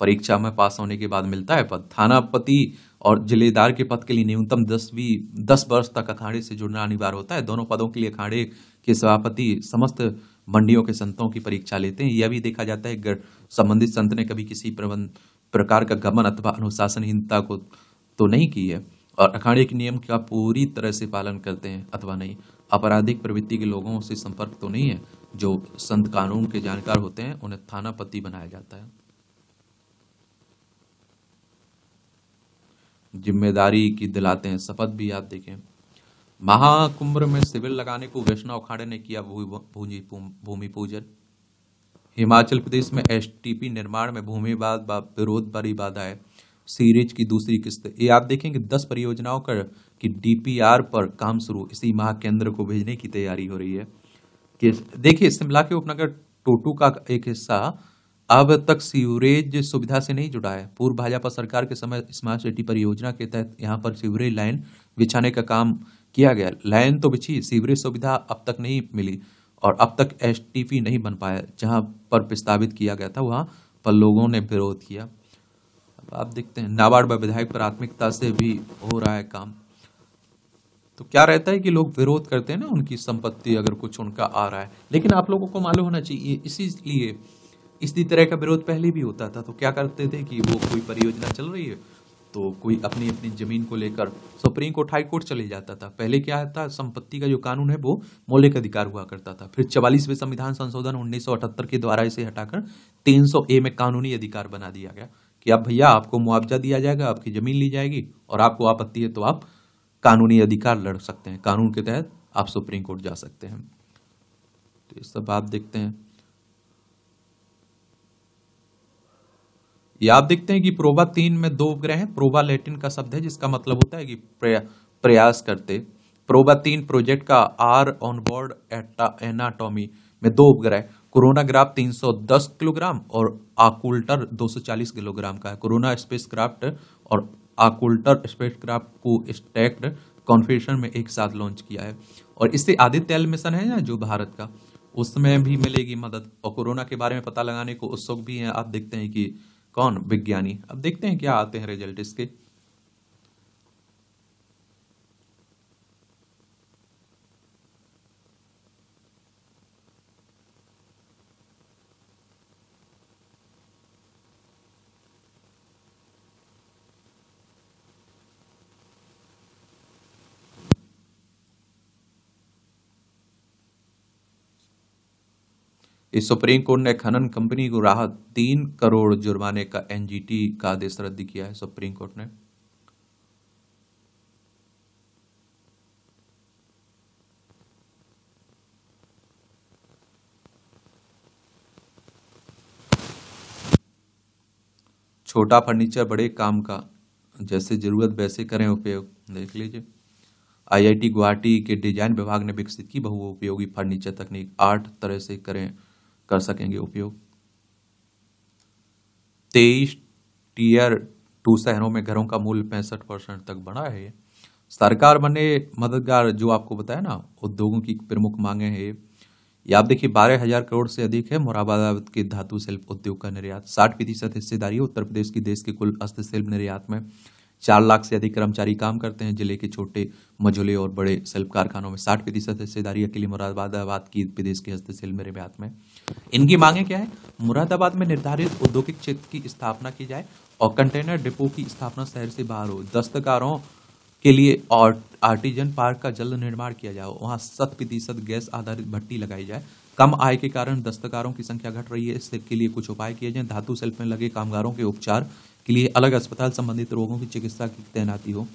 परीक्षा में पास होने के बाद मिलता है पद। थानापति और जिलेदार के पद के लिए न्यूनतम 10 वर्ष तक अखाड़े से जुड़ना अनिवार्य होता है। दोनों पदों के लिए अखाड़े के सभापति समस्त मंडियों के संतों की परीक्षा लेते हैं। यह भी देखा जाता है कि संबंधित संत ने कभी किसी प्रकार का गमन अथवा अनुशासनहीनता को तो नहीं की है और अखाड़े के नियम का पूरी तरह से पालन करते हैं अथवा नहीं। आपराधिक प्रवृत्ति के लोगों से संपर्क तो नहीं है। जो संत कानून के जानकार होते हैं उन्हें थानापति बनाया जाता है। जिम्मेदारी की दिलाते हैं, शपथ भी आप देखें। महाकुंभ में शिविर लगाने को वैष्णव अखाड़े ने किया भूमि पूजन। हिमाचल प्रदेश में एसटीपी निर्माण में भूमि विरोध बड़ी बाधा है। सीरीज की दूसरी किस्त, ये आप देखेंगे 10 परियोजनाओं की डीपीआर पर काम शुरू, इसी माह केंद्र को भेजने की तैयारी हो रही है। कि देखिए शिमला के उपनगर टोटू का एक हिस्सा अब तक सीवरेज सुविधा से नहीं जुड़ा है। पूर्व भाजपा सरकार के समय स्मार्ट सिटी परियोजना के तहत यहाँ पर सीवरेज लाइन बिछाने का काम किया गया। लाइन तो बिछी, सीवरेज सुविधा अब तक नहीं मिली और अब तक एसटीपी नहीं बन पाया। जहां पर प्रस्तावित किया गया था वहां पर लोगों ने विरोध किया। अब आप देखते हैं नाबार्ड व विधायक प्राथमिकता से भी हो रहा है काम। तो क्या रहता है कि लोग विरोध करते हैं ना, उनकी संपत्ति अगर कुछ उनका आ रहा है, लेकिन आप लोगों को मालूम होना चाहिए इसीलिए इसी तरह का विरोध पहले भी होता था। तो क्या करते थे कि वो कोई परियोजना चल रही है तो कोई अपनी अपनी जमीन को लेकर सुप्रीम कोर्ट हाई कोर्ट चले जाता था। पहले क्या था, संपत्ति का जो कानून है वो मौलिक अधिकार हुआ करता था। फिर 44वें संविधान संशोधन 1978 के द्वारा इसे हटाकर 300A में कानूनी अधिकार बना दिया गया कि अब भैया आपको मुआवजा दिया जाएगा, आपकी जमीन ली जाएगी और आपको आपत्ति है तो आप कानूनी अधिकार लड़ सकते हैं, कानून के तहत आप सुप्रीम कोर्ट जा सकते हैं। तो ये सब आप देखते हैं। ये आप देखते हैं कि प्रोबा 3 में 2 उपग्रह हैं। प्रोबा लैटिन का शब्द है जिसका मतलब होता है कि प्रयास करते। प्रोबा 3 प्रोजेक्ट का आर ऑन बोर्ड एनाटॉमी में 2 उपग्रह, कोरोनाग्राफ 310 किलोग्राम और आकुल्टर 240 किलोग्राम का है। कोरोना स्पेसक्राफ्ट और आकुल्टर स्पेसक्राफ्ट को स्टैक्ड कॉन्फ़िगरेशन में एक साथ लॉन्च किया है और इससे आदित्य एल मिशन है ना जो भारत का, उसमें भी मिलेगी मदद। और कोरोना के बारे में पता लगाने को उत्सुक भी हैं। आप देखते हैं कि कौन विज्ञानी, अब देखते हैं क्या आते हैं रिजल्ट इसके। इस सुप्रीम कोर्ट ने खनन कंपनी को राहत 3 करोड़ जुर्माने का एनजीटी का आदेश रद्द किया है। सुप्रीम कोर्ट ने छोटा फर्नीचर बड़े काम का, जैसे जरूरत वैसे करें उपयोग। देख लीजिए आईआईटी गुवाहाटी के डिजाइन विभाग ने विकसित की बहुउपयोगी फर्नीचर तकनीक, 8 तरह से कर सकेंगे उपयोग। 23 टीयर 2 शहरों में घरों का मूल्य 65% तक बढ़ा है। सरकार बने मददगार, जो आपको बताया ना, उद्योगों की प्रमुख मांगे हैं। ये आप देखिए 12,000 करोड़ से अधिक है मुरादाबाद के धातु शिल्प उद्योग का निर्यात। 60% हिस्सेदारी उत्तर प्रदेश की देश के कुल हस्तशिल्प निर्यात में। 4 लाख से अधिक कर्मचारी काम करते हैं। जिले के छोटे मझोले और बड़े शिल्प कारखानों में 60% हिस्सेदारी अकेली मुरादाबाद की प्रदेश के हस्तशिल्प निर्यात में। इनकी मांगे क्या है, मुरादाबाद में निर्धारित औद्योगिक क्षेत्र की स्थापना की जाए और कंटेनर डिपो की स्थापना शहर से बाहर हो। दस्तकारों के लिए और आर्टिजन पार्क का जल्द निर्माण किया जाए, वहां 100% गैस आधारित भट्टी लगाई जाए। कम आय के कारण दस्तकारों की संख्या घट रही है, इसके लिए कुछ उपाय किए जाए। धातु शिल्प में लगे कामगारों के उपचार के लिए अलग अस्पताल, संबंधित रोगों की चिकित्सा की तैनाती हो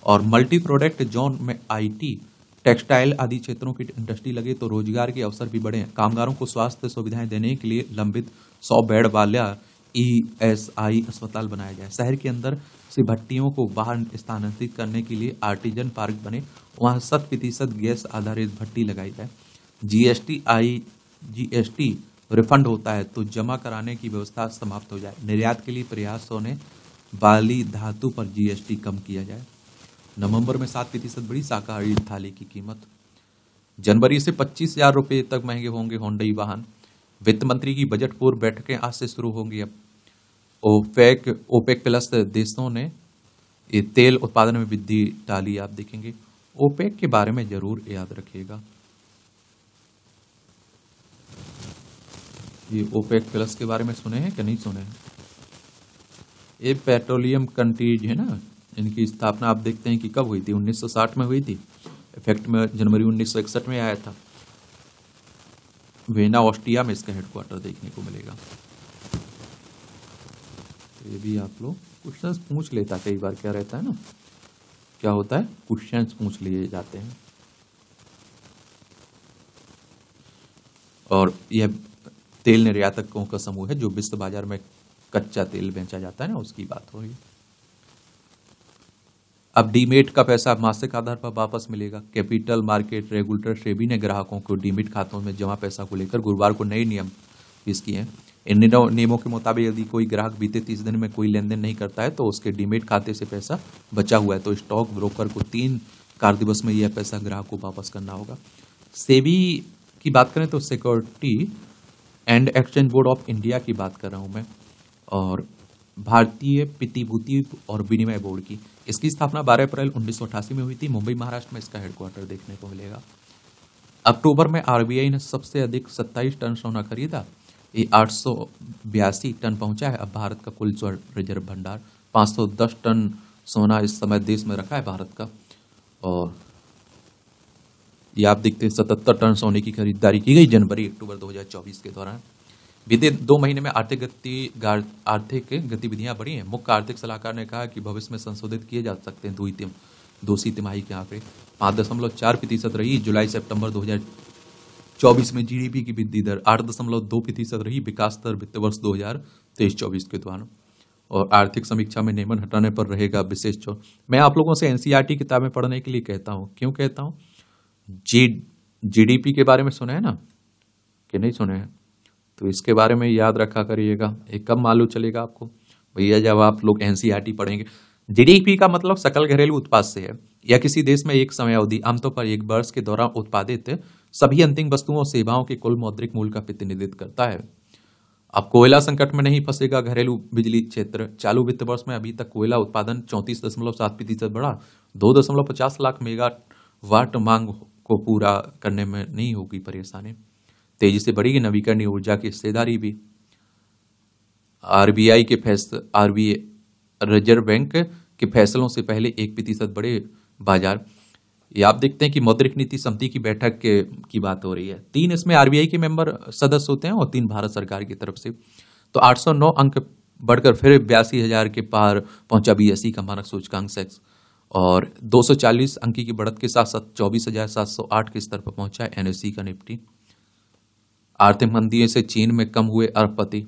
और मल्टी प्रोडक्ट जोन में आईटी, टेक्सटाइल आदि क्षेत्रों की इंडस्ट्री लगे तो रोजगार के अवसर भी बढ़े। कामगारों को स्वास्थ्य सुविधाएं देने के लिए लंबित 100 बेड वाला ईएसआई अस्पताल बनाया जाए। शहर के अंदर से भट्टियों को बाहर स्थानांतरित करने के लिए आर्टिजन पार्क बने, वहां 100% गैस आधारित भट्टी लगाई जाए। जीएसटी रिफंड होता है तो जमा कराने की व्यवस्था समाप्त हो जाए। निर्यात के लिए प्रयास होने वाली धातु पर जीएसटी कम किया जाए। नवंबर में 7% बढ़ी शाकाहारी थाली की कीमत। जनवरी से 25,000 रुपये तक महंगे होंगे होंडई वाहन। वित्त मंत्री की बजट पूर्व बैठकें आज से शुरू होंगी। अब ओपेक प्लस देशों ने ये तेल उत्पादन में वृद्धि डाली। आप देखेंगे ओपेक के बारे में जरूर याद रखिएगा। ये ओपेक प्लस के बारे में सुने हैं कि नहीं सुने हैं? ये पेट्रोलियम कंट्रीज है ना, इनकी स्थापना आप देखते हैं कि कब हुई थी, 1960 में हुई थी। इफेक्ट में जनवरी 1961 में आया था। वेना ऑस्ट्रिया में इसका हेडक्वार्टर देखने को मिलेगा। तो ये भी आप लोग क्वेश्चंस पूछ लेता, कई बार क्या रहता है ना, क्या होता है, क्वेश्चंस पूछ लिए जाते हैं। और यह तेल निर्यातकों का समूह है जो विश्व बाजार में कच्चा तेल बेचा जाता है ना, उसकी बात हो रही है। अब डीमेट का पैसा मासिक आधार पर वापस मिलेगा। कैपिटल मार्केट रेगुलेटर सेबी ने ग्राहकों को डीमेट खातों में जमा पैसा को लेकर गुरुवार को नए नियम पेश किए हैं। इन नियमों के मुताबिक यदि कोई ग्राहक बीते 30 दिन में कोई लेन देन नहीं करता है तो उसके डीमेट खाते से पैसा बचा हुआ है तो स्टॉक ब्रोकर को 3 कार्य दिवस में यह पैसा ग्राहक को वापस करना होगा। सेबी की बात करें तो security and exchange board of India की बात कर रहा हूं मैं, और भारतीय प्रतिभूति और विनिमय बोर्ड की। इसकी स्थापना 12 अप्रैल 1988 में हुई थी। मुंबई महाराष्ट्र में इसका हेडक्वार्टर देखने को मिलेगा। अक्टूबर में आरबीआई ने सबसे अधिक 27 टन सोना खरीदा। ये 882 टन पहुंचा है। अब भारत का कुल रिजर्व भंडार 510 टन सोना इस समय देश में रखा है भारत का। और ये आप देखते हैं 77 टन सोने की खरीदारी की गई जनवरी अक्टूबर 2024 के दौरान। बीते 2 महीने में आर्थिक गतिविधियां बढ़ी हैं। मुख्य आर्थिक सलाहकार ने कहा कि भविष्य में संशोधित किए जा सकते हैं दूसरी तिमाही के आंकड़े। 5.4% रही जुलाई सितंबर 2024 में। जीडीपी की वृद्धि दर 8.2% रही विकास दर वित्त वर्ष 2023-24 के दौरान। और आर्थिक समीक्षा में नियमन हटाने पर रहेगा विशेष जोर। मैं आप लोगों से एनसीईआरटी किताबें पढ़ने के लिए कहता हूं। क्यों कहता हूं? जीडीपी के बारे में सुने हैं ना कि नहीं सुने हैं? तो इसके बारे में याद रखा करिएगा। एक कब मालूम चलेगा आपको भैया, जब आप लोग एनसीईआरटी पढ़ेंगे। जीडीपी का मतलब सकल घरेलू उत्पाद से है। यह किसी देश में एक समय अवधि आमतौर पर एक वर्ष के दौरान उत्पादित सभी अंतिम वस्तुओं और सेवाओं के कुल मौद्रिक मूल्य का प्रतिनिधित्व करता है। अब कोयला संकट में नहीं फंसेगा घरेलू बिजली क्षेत्र। चालू वित्त वर्ष में अभी तक कोयला उत्पादन 34.7% बढ़ा। 2.50 लाख मेगावाट मांग को पूरा करने में नहीं होगी परेशानी। तेजी से बढ़ेगी नवीकरणीय ऊर्जा की हिस्सेदारी भी। आरबीआई रिजर्व बैंक के फैसलों से पहले 1% बढ़े बाजार। ये आप देखते हैं कि मौद्रिक नीति समिति की बैठक की बात हो रही है। 3 इसमें आरबीआई के मेंबर सदस्य होते हैं और 3 भारत सरकार की तरफ से। तो 809 अंक बढ़कर फिर 82,000 के पार पहुंचा बीएसई का मानक सूचकांक सेक्स। और 240 अंक की बढ़त के साथ साथ 24,708 के स्तर पर पहुंचा है एनएसई का निफ्टी। आर्थिक मंदी से चीन में कम हुए अरबपति।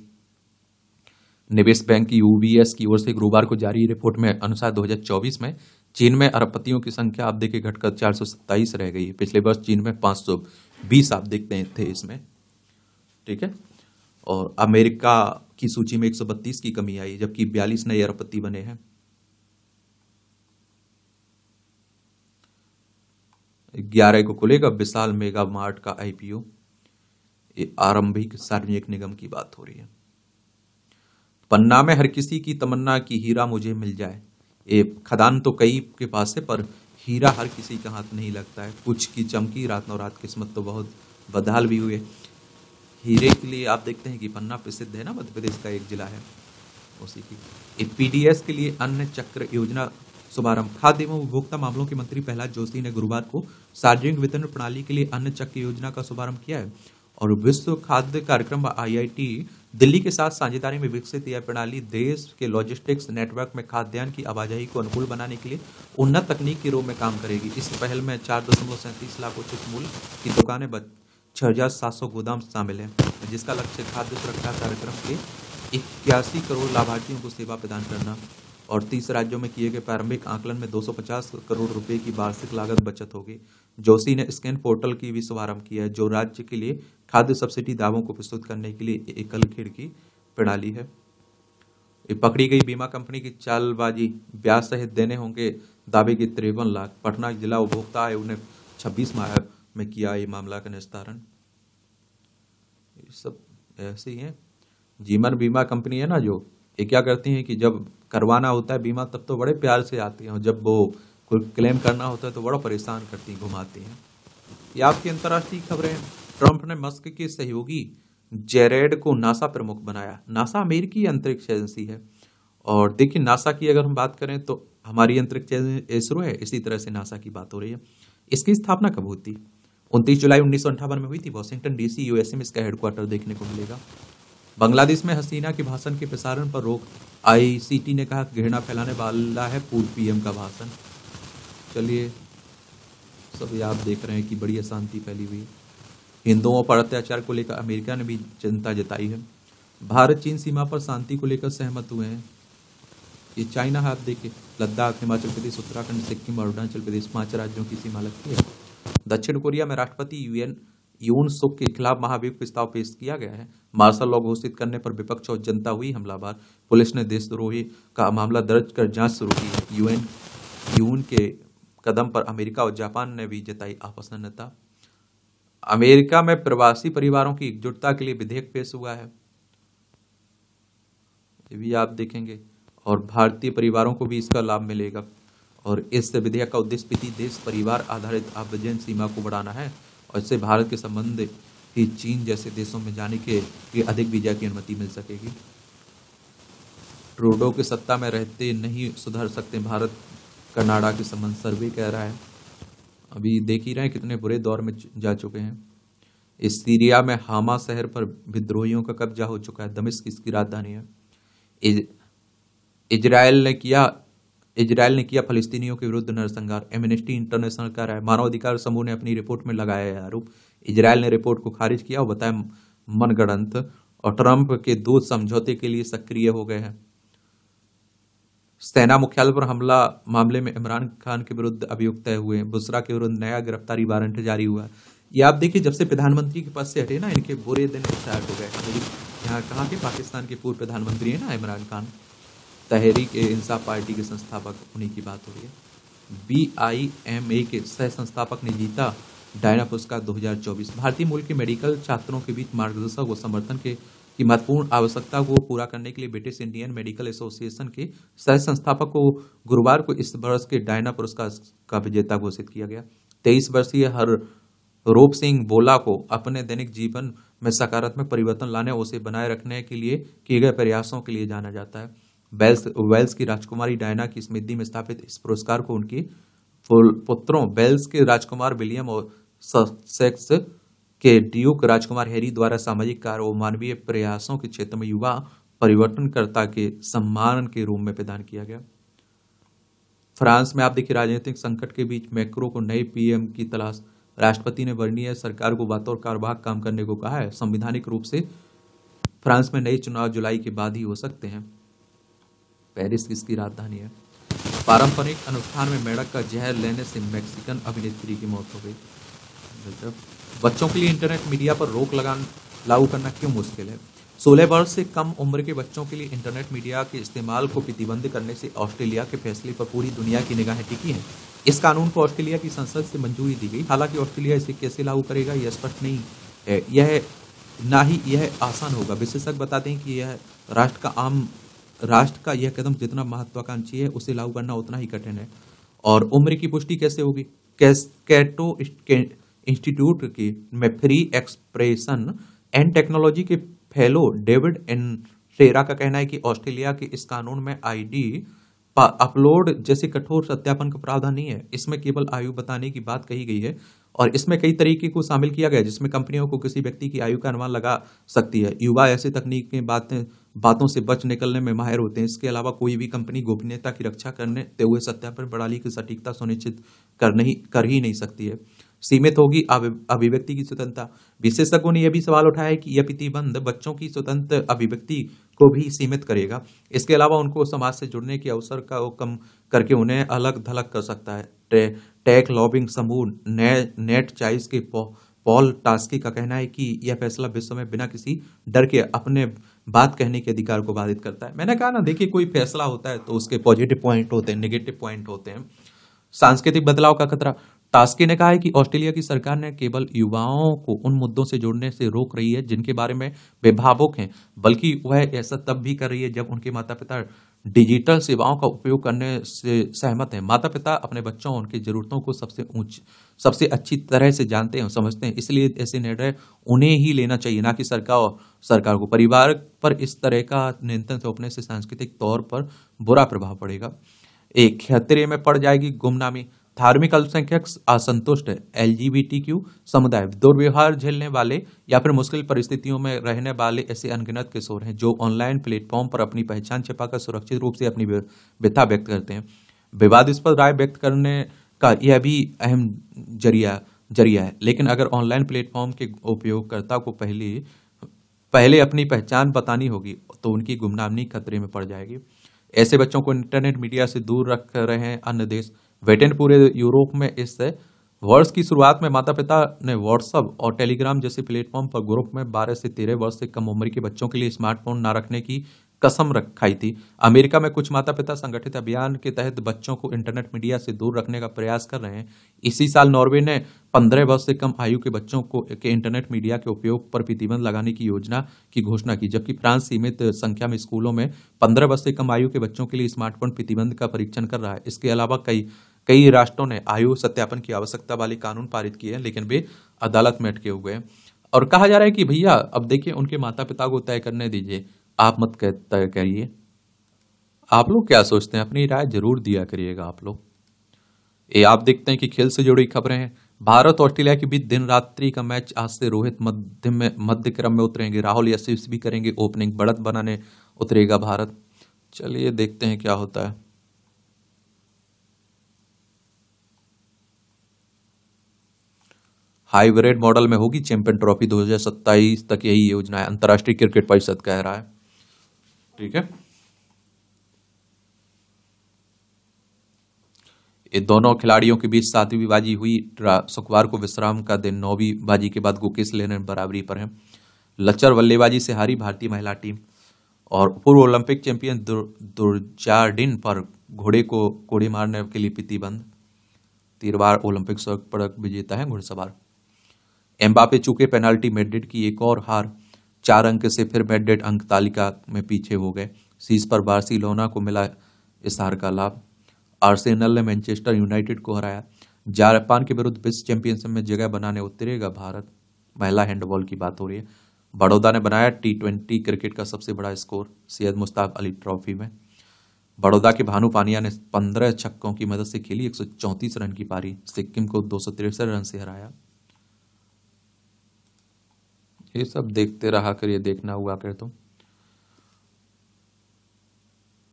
निवेश बैंक की यूबीएस की ओर से गुरुवार को जारी रिपोर्ट में अनुसार 2024 में चीन में अरबपतियों की संख्या आप देखें घटकर 427 रह गई। पिछले वर्ष चीन में 520 आप देखते थे इसमें, ठीक है। और अमेरिका की सूची में 132 की कमी आई जबकि 42 नए अरबपति बने हैं। 11 को खुलेगा विशाल मेगा मार्ट का आईपीओ। आरंभिक सार्वजनिक निगम की बात हो रही है। पन्ना में हर किसी की तमन्ना की हीरा मुझे मिल जाए। ये खदान तो कई के पास है पर हीरा हर किसी का हाथ नहीं लगता है। कुछ की चमकी रात रात किस्मत तो बहुत बदहाल भी हुए। हीरे के लिए आप देखते हैं कि पन्ना प्रसिद्ध है ना, मध्य प्रदेश का एक जिला है उसी की। पीडीएस के लिए अन्न चक्र योजना शुभारंभ। खाद्य एवं उपभोक्ता मामलों के मंत्री प्रहलाद जोशी ने गुरुवार को सार्वजनिक वितरण प्रणाली के लिए अन्न चक्र योजना का शुभारंभ किया है। और विश्व खाद्य कार्यक्रम आईआईटी दिल्ली के साथ साझेदारी में विकसित यह प्रणाली देश के लॉजिस्टिक्स नेटवर्क में खाद्यान्न की आवाजाही को अनुकूल बनाने के लिए उन्नत तकनीक के रूप में काम करेगी। इस पहल में 4.37 लाख उचित मूल्य की दुकानें 6,700 गोदाम शामिल हैं, जिसका लक्ष्य खाद्य सुरक्षा कार्यक्रम के 81 करोड़ लाभार्थियों को सेवा प्रदान करना। और 30 राज्यों में किए गए प्रारंभिक आकलन में 250 करोड़ रुपए की वार्षिक लागत बचत होगी। जोशी ने स्कैन पोर्टल की भी शुभारंभ किया है जो राज्य के लिए खाद्य सब्सिडी दावों को प्रस्तुत करने के लिए एकल खिड़की प्रणाली है। पकड़ी गई बीमा कंपनी की चालबाजी। ब्याज सहित देने होंगे दावे की 53 लाख। पटना जिला उपभोक्ता आयोग ने 26 माह में किया ये मामला का निस्तारण। ये सब ऐसे ही है। जीवन बीमा कंपनी है ना, जो ये क्या करती है कि जब करवाना होता है बीमा तब तो बड़े प्यार से आती हैं, और जब वो कोई क्लेम करना होता है तो बड़ा परेशान करती हैं, घुमाती हैं। ये आपकी अंतर्राष्ट्रीय खबरें हैं। ट्रंप ने मस्क के सहयोगी जेरेड को नासा प्रमुख बनाया। नासा अमेरिकी अंतरिक्ष एजेंसी है, और देखिए नासा की अगर हम बात करें तो हमारी अंतरिक्ष एजेंसी इसरो है, इसी तरह से नासा की बात हो रही है। इसकी स्थापना कब हुई थी? 29 जुलाई 1958 में हुई थी। वॉशिंगटन डीसी यूएसए में इसका हेडक्वार्टर देखने को मिलेगा। बांग्लादेश में हसीना के भाषण के प्रसारण पर रोक। आईसीटी ने कहा घृणा फैलाने वाला है पूर्व पीएम का भाषण। चलिए, सब ये आप देख रहे हैं कि बड़ी अशांति फैली हुई है। हिंदुओं पर अत्याचार को लेकर अमेरिका ने भी चिंता जताई है। भारत चीन सीमा पर शांति को लेकर सहमत हुए हैं। ये चाइना है, आप देखिए लद्दाख, हिमाचल प्रदेश, उत्तराखंड, सिक्किम और अरुणाचल प्रदेश 5 राज्यों की सीमा लगती है। दक्षिण कोरिया में राष्ट्रपति यून सुक के खिलाफ महाभियोग प्रस्ताव पेश किया गया है। मार्शल लॉ घोषित करने पर विपक्ष और जनता हुई हमलावर। पुलिस ने देशद्रोही का मामला दर्ज कर जांच शुरू की है। यून के कदम पर अमेरिका और जापान ने भी जताई अप्रसन्नता। अमेरिका में प्रवासी परिवारों की एकजुटता के लिए विधेयक पेश हुआ है, ये भी आप देखेंगे, और भारतीय परिवारों को भी इसका लाभ मिलेगा। और इस विधेयक का उद्देश्य प्रति देश परिवार आधारित आव्रजन सीमा को बढ़ाना है, और इससे भारत के संबंध ही चीन जैसे देशों में जाने के लिए अधिक वीजा की अनुमति मिल सकेगी। ट्रूडो के सत्ता में रहते नहीं सुधर सकते भारत कनाडा के संबंध, सर्वे कह रहा है। अभी देख ही रहे हैं कितने बुरे दौर में जा चुके हैं। इस सीरिया में हामा शहर पर विद्रोहियों का कब्जा हो चुका है। दमिश्क इसकी राजधानी है। इजरायल ने किया फलस्तीनियों के विरुद्ध नरसंहार। एमनेस्टी इंटरनेशनल कह रहा है। मानवाधिकार समूह ने अपनी रिपोर्ट में लगाया है आरोप। इजरायल ने रिपोर्ट को खारिज किया और बताया मनगढ़ंत, और ट्रंप के दूत समझौते के लिए सक्रिय हो गए हैं। सेना मुख्यालय पर हमला मामले में इमरान खान के विरुद्ध अभियुक्त तय हुए। बुशरा के विरुद्ध नया गिरफ्तारी वारंट जारी हुआ। ये आप देखिए, जब से प्रधानमंत्री के पद से हटे ना, इनके बुरे दिन स्टार्ट हो गए। यहाँ कहा कि पाकिस्तान के पूर्व प्रधानमंत्री है ना इमरान खान, तहरीक इंसाफ पार्टी के संस्थापक, उन्हीं की बात हो रही है। BIMA के सह संस्थापक ने जीता डायना पुरस्कार 2024। भारतीय मूल के मेडिकल छात्रों के बीच मार्गदर्शक व समर्थन की महत्वपूर्ण आवश्यकता को पूरा करने के लिए ब्रिटिश इंडियन मेडिकल एसोसिएशन के सह संस्थापक को गुरुवार को इस वर्ष के डायना पुरस्कार का विजेता घोषित किया गया। 23 वर्षीय हररूप सिंह बोला को अपने दैनिक जीवन में सकारात्मक परिवर्तन लाने और उसे बनाए रखने के लिए किए गए प्रयासों के लिए जाना जाता है। वेल्स की राजकुमारी डायना की स्मृति में स्थापित इस पुरस्कार को उनके पुत्रों वेल्स के राजकुमार विलियम और ससेक्स के ड्यूक राजकुमार हैरी द्वारा सामाजिक कार्य और मानवीय प्रयासों के क्षेत्र में युवा परिवर्तनकर्ता के सम्मान के रूप में प्रदान किया गया। फ्रांस में आप देखिए, राजनीतिक संकट के बीच मैक्रो को नए पीएम की तलाश। राष्ट्रपति ने वर्णीय सरकार को बतौर कार्यवाहक काम करने को कहा है। संवैधानिक रूप से फ्रांस में नए चुनाव जुलाई के बाद ही हो सकते हैं। पेरिस किसकी राजधानी है? पारंपरिक अनुष्ठान में मेंढक का जहर लेने से मैक्सिकन अभिनेत्री की मौत हो गई। बच्चों के लिए इंटरनेट मीडिया पर रोक लागू करना क्यों मुश्किल है? 16 वर्ष से कम उम्र के बच्चों के लिए इंटरनेट मीडिया के इस्तेमाल को प्रतिबंधित करने से ऑस्ट्रेलिया के फैसले पर पूरी दुनिया की निगाहें टिकी हैं। इस कानून को ऑस्ट्रेलिया की संसद से मंजूरी दी गई। हालांकि ऑस्ट्रेलिया इसे कैसे लागू करेगा यह स्पष्ट नहीं है। यह आसान होगा। विशेषज्ञ बताते हैं कि यह राष्ट्र का यह कदम जितना महत्वाकांक्षी है, उसे लागू करना उतना ही कठिन है। और उम्र की पुष्टि कैसे होगी? कैटो इंस्टीट्यूट की में फ्री एक्सप्रेशन एंड टेक्नोलॉजी के फेलो डेविड एनरेरा का कहना है कि ऑस्ट्रेलिया के इस कानून में आईडी अपलोड जैसे कठोर सत्यापन का प्रावधान नहीं है। इसमें केवल आयु बताने की बात कही गई है, और इसमें कई तरीके को शामिल किया गया है, जिसमें कंपनियों को किसी व्यक्ति की आयु का अनुमान लगा सकती है। युवा ऐसी तकनीकी बातों से बच निकलने में माहिर होते हैं। इसके अलावा कोई भी कंपनी गोपनीयता की रक्षा करते हुए सत्यापन प्रणाली की सटीकता सुनिश्चित कर ही नहीं सकती है। सीमित होगी अभिव्यक्ति की स्वतंत्रता। विशेषज्ञों ने यह भी सवाल उठाया है कि यह प्रतिबंध बच्चों की स्वतंत्र अभिव्यक्ति को भी सीमित करेगा। इसके अलावा उनको समाज से जुड़ने के अवसर का कम करके उन्हें अलग थलग कर सकता है। टेक लॉबिंग समूह नेट चॉइस के पॉल टास्की का कहना है कि यह फैसला विश्व में बिना किसी डर के अपने बात कहने के अधिकार को बाधित करता है। मैंने कहा ना, देखिए कोई फैसला होता है तो उसके पॉजिटिव पॉइंट होते हैं, नेगेटिव पॉइंट होते हैं। सांस्कृतिक बदलाव का खतरा। टास्की ने कहा है कि ऑस्ट्रेलिया की सरकार ने केवल युवाओं को उन मुद्दों से जोड़ने से रोक रही है जिनके बारे में वे भावुक हैं, बल्कि वह ऐसा तब भी कर रही है जब उनके माता पिता डिजिटल सेवाओं का उपयोग करने से सहमत हैं। माता पिता अपने बच्चों और उनकी जरूरतों को सबसे अच्छी तरह से जानते हैं और समझते हैं, इसलिए ऐसे निर्णय उन्हें ही लेना चाहिए, ना कि सरकार को। परिवार पर इस तरह का नियंत्रण थोपने से सांस्कृतिक तौर पर बुरा प्रभाव पड़ेगा। एक खतरे में पड़ जाएगी गुमनामी। धार्मिक अल्पसंख्यक असंतुष्ट है। एलजीबीटीक्यू समुदाय दुर्व्यवहार झेलने वाले या फिर मुश्किल परिस्थितियों में रहने वाले ऐसे अनगिनत किशोर हैं जो ऑनलाइन प्लेटफॉर्म पर अपनी पहचान छिपाकर सुरक्षित रूप से अपनी व्यथा व्यक्त करते हैं। विवादास्पद राय व्यक्त करने का यह भी अहम जरिया है, लेकिन अगर ऑनलाइन प्लेटफॉर्म के उपयोगकर्ता को पहले अपनी पहचान बतानी होगी तो उनकी गुमनामी खतरे में पड़ जाएगी। ऐसे बच्चों को इंटरनेट मीडिया से दूर रख रहे हैं अन्य देश। ब्रिटेन पूरे यूरोप में इस वर्ष की शुरुआत में माता पिता ने व्हाट्सएप और टेलीग्राम जैसे प्लेटफॉर्म पर ग्रुप में 12 से 13 वर्ष से कम उम्र के बच्चों के लिए स्मार्टफोन न रखने की कसम रखाई थी। अमेरिका में कुछ माता पिता संगठित अभियान के तहत बच्चों को इंटरनेट मीडिया से दूर रखने का प्रयास कर रहे हैं। इसी साल नॉर्वे ने 15 वर्ष से कम आयु के बच्चों के इंटरनेट मीडिया के उपयोग पर प्रतिबंध लगाने की योजना की घोषणा की, जबकि फ्रांस सीमित संख्या में स्कूलों में 15 वर्ष से कम आयु के बच्चों के लिए स्मार्टफोन प्रतिबंध का परीक्षण कर रहा है। इसके अलावा कई राष्ट्रों ने आयु सत्यापन की आवश्यकता वाले कानून पारित किए हैं, लेकिन वे अदालत में अटके हुए हैं। और कहा जा रहा है कि भैया अब देखिए उनके माता पिता को तय करने दीजिए, आप मत तय करिए। आप लोग क्या सोचते हैं, अपनी राय जरूर दिया करिएगा आप लोग। ये आप देखते हैं कि खेल से जुड़ी खबरें हैं। भारत और ऑस्ट्रेलिया के बीच दिन रात्रि का मैच आज से। रोहित मध्य क्रम में उतरेंगे, राहुल यशस्वी करेंगे ओपनिंग, बढ़त बनाने उतरेगा भारत। चलिए देखते हैं क्या होता है। हाइब्रिड मॉडल में होगी चैंपियन ट्रॉफी 2027 तक, यही योजना है, अंतर्राष्ट्रीय क्रिकेट परिषद कह रहा है। ठीक है, ये दोनों खिलाड़ियों के बीच 7वीं बाजी हुई शुक्रवार को विश्राम का दिन। 9वीं बाजी के बाद गुकेश लेने बराबरी पर है। लचर बल्लेबाजी से हारी भारतीय महिला टीम। और पूर्व ओलंपिक चैंपियन दुर्जार्डिन पर घोड़े को कोड़े मारने के लिए प्रतिबंध। 3 बार ओलंपिक स्वर्ण पदक विजेता है घुड़सवार। एम्बापे चूके पेनाल्टी, मैड्रिड की एक और हार। 4 अंक से फिर मैड्रिड अंक तालिका में पीछे हो गए। शीर्ष पर बार्सिलोना को मिला इस हार का लाभ। आर्सेनल ने मैनचेस्टर यूनाइटेड को हराया। जापान के विरुद्ध विश्व चैंपियनशिप में जगह बनाने उतरेगा भारत। महिला हैंडबॉल की बात हो रही है। बड़ौदा ने बनाया T20 क्रिकेट का सबसे बड़ा स्कोर सैयद मुश्ताक अली ट्रॉफी में। बड़ौदा के भानु पानिया ने 15 छक्कों की मदद से खेली 134 रन की पारी, सिक्किम को 263 रन से हराया। ये सब देखते रहा करिए, देखना हुआ कर तो।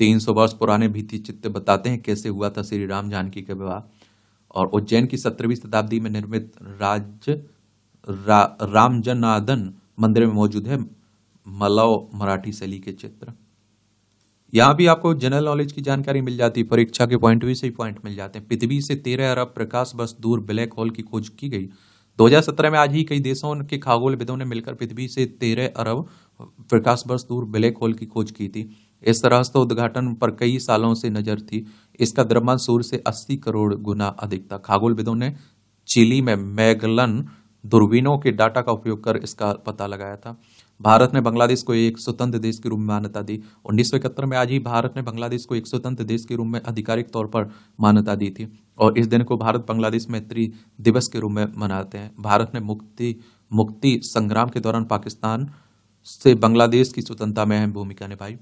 300 वर्ष पुराने भित्ति चित्र बताते हैं कैसे हुआ था श्री राम जानकी का विवाह। और उज्जैन की 17वीं शताब्दी में निर्मित रामजनादन मंदिर में मौजूद है मलव मराठी शैली के चित्र। यहाँ भी आपको जनरल नॉलेज की जानकारी मिल जाती है, परीक्षा के पॉइंट भी से पॉइंट मिल जाते हैं। पृथ्वी से 13 अरब प्रकाश वर्ष दूर ब्लैक होल की खोज की गई। 2017 में आज ही कई देशों के खगोलविदों ने मिलकर पृथ्वी से 13 अरब प्रकाश वर्ष दूर ब्लैक होल की खोज की थी। इस रहस्य उद्घाटन पर कई सालों से नजर थी। इसका द्रव्यमान सूर्य से 80 करोड़ गुना अधिक था। खगोलविदों ने चिली में मैगलन दूरबीनों के डाटा का उपयोग कर इसका पता लगाया था। भारत ने बांग्लादेश को एक स्वतंत्र देश के रूप में मान्यता दी। 1971 में आज ही भारत ने बांग्लादेश को एक स्वतंत्र देश के रूप में आधिकारिक तौर पर मान्यता दी थी। और इस दिन को भारत बांग्लादेश मैत्री दिवस के रूप में मनाते हैं। भारत ने मुक्ति संग्राम के दौरान पाकिस्तान से बांग्लादेश की स्वतंत्रता में अहम भूमिका निभाई।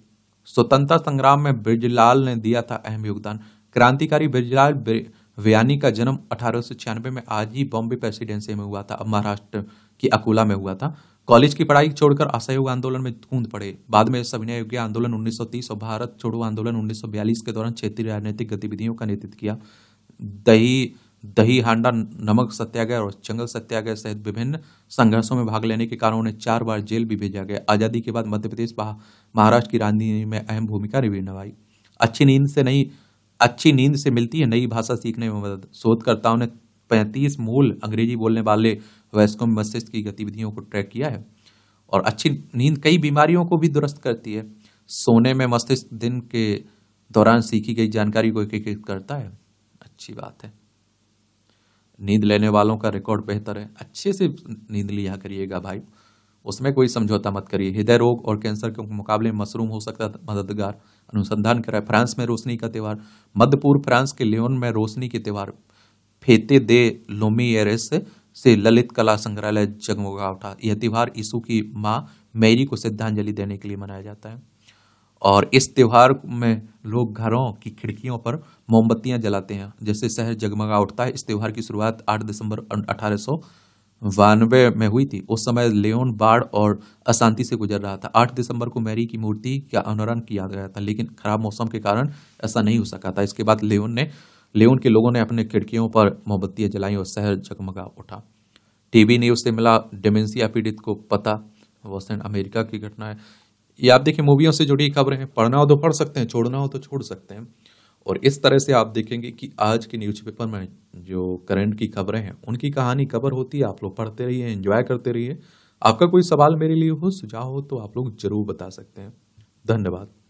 स्वतंत्रता संग्राम में बृजलाल ने दिया था अहम योगदान। क्रांतिकारी बृजलाल व्यानी का जन्म 1896 में आज ही बॉम्बे प्रेसिडेंसी में हुआ था। अब महाराष्ट्र की अकोला में हुआ था। कॉलेज की पढ़ाई छोड़कर असहयोग आंदोलन में कूद पड़े। बाद में सविनय अवज्ञा आंदोलन 1930 और भारत छोड़ो आंदोलन 1942 के दौरान क्षेत्रीय राजनीतिक गतिविधियों का नेतृत्व किया। दही हांडा नमक सत्याग्रह और जंगल सत्याग्रह सहित विभिन्न संघर्षों में भाग लेने के कारण उन्हें 4 बार जेल भी भेजा गया। आजादी के बाद मध्य प्रदेश महाराष्ट्र की राजनीति में अहम भूमिका निभाई। अच्छी नींद से मिलती है नई भाषा सीखने में मदद। शोधकर्ताओं ने 35 मूल अंग्रेजी बोलने वाले वयस्कों में मस्तिष्क की गतिविधियों को ट्रैक किया है। और अच्छी नींद कई बीमारियों को भी दुरुस्त करती है। सोने में मस्तिष्क दिन के दौरान सीखी गई जानकारी को एकीकृत करता है। अच्छी बात है। नींद लेने वालों का रिकॉर्ड बेहतर है। अच्छे से नींद लिया करिएगा भाई, उसमें कोई समझौता मत करिए। हृदय रोग और कैंसर के मुकाबले में मशरूम हो सकता है मददगार, अनुसंधान करा है। फ्रांस में रोशनी का त्यौहार, मध्य पूर्व फ्रांस के लियोन में रोशनी के त्यौहार फेते दे लोमियरेस से ललित कला संग्रहालय जगमगा उठा। यह त्यौहार यीशु की माँ मैरी को श्रद्धांजलि देने के लिए मनाया जाता है। और इस त्योहार में लोग घरों की खिड़कियों पर मोमबत्तियां जलाते हैं, जिससे शहर जगमगा उठता है। इस त्योहार की शुरुआत 8 दिसंबर 1892 में हुई थी। उस समय लियोन बाढ़ और अशांति से गुजर रहा था। 8 दिसंबर को मैरी की मूर्ति का अनावरण किया गया था, लेकिन खराब मौसम के कारण ऐसा नहीं हो सका था। इसके बाद लियोन के लोगों ने अपने खिड़कियों पर मोमबत्तियां जलाई और शहर जगमगा उठा। टीवी न्यूज से मिला डिमेंशिया पीड़ित को पता, वॉशिंगटन अमेरिका की घटना है। ये आप देखिए मूवियों से जुड़ी खबरें हैं, पढ़ना हो तो पढ़ सकते हैं, छोड़ना हो तो छोड़ सकते हैं। और इस तरह से आप देखेंगे कि आज के न्यूज़पेपर में जो करंट की खबरें हैं उनकी कहानी कवर होती है। आप लोग पढ़ते रहिए, एंजॉय करते रहिए। आपका कोई सवाल मेरे लिए हो, सुझाव हो तो आप लोग जरूर बता सकते हैं। धन्यवाद।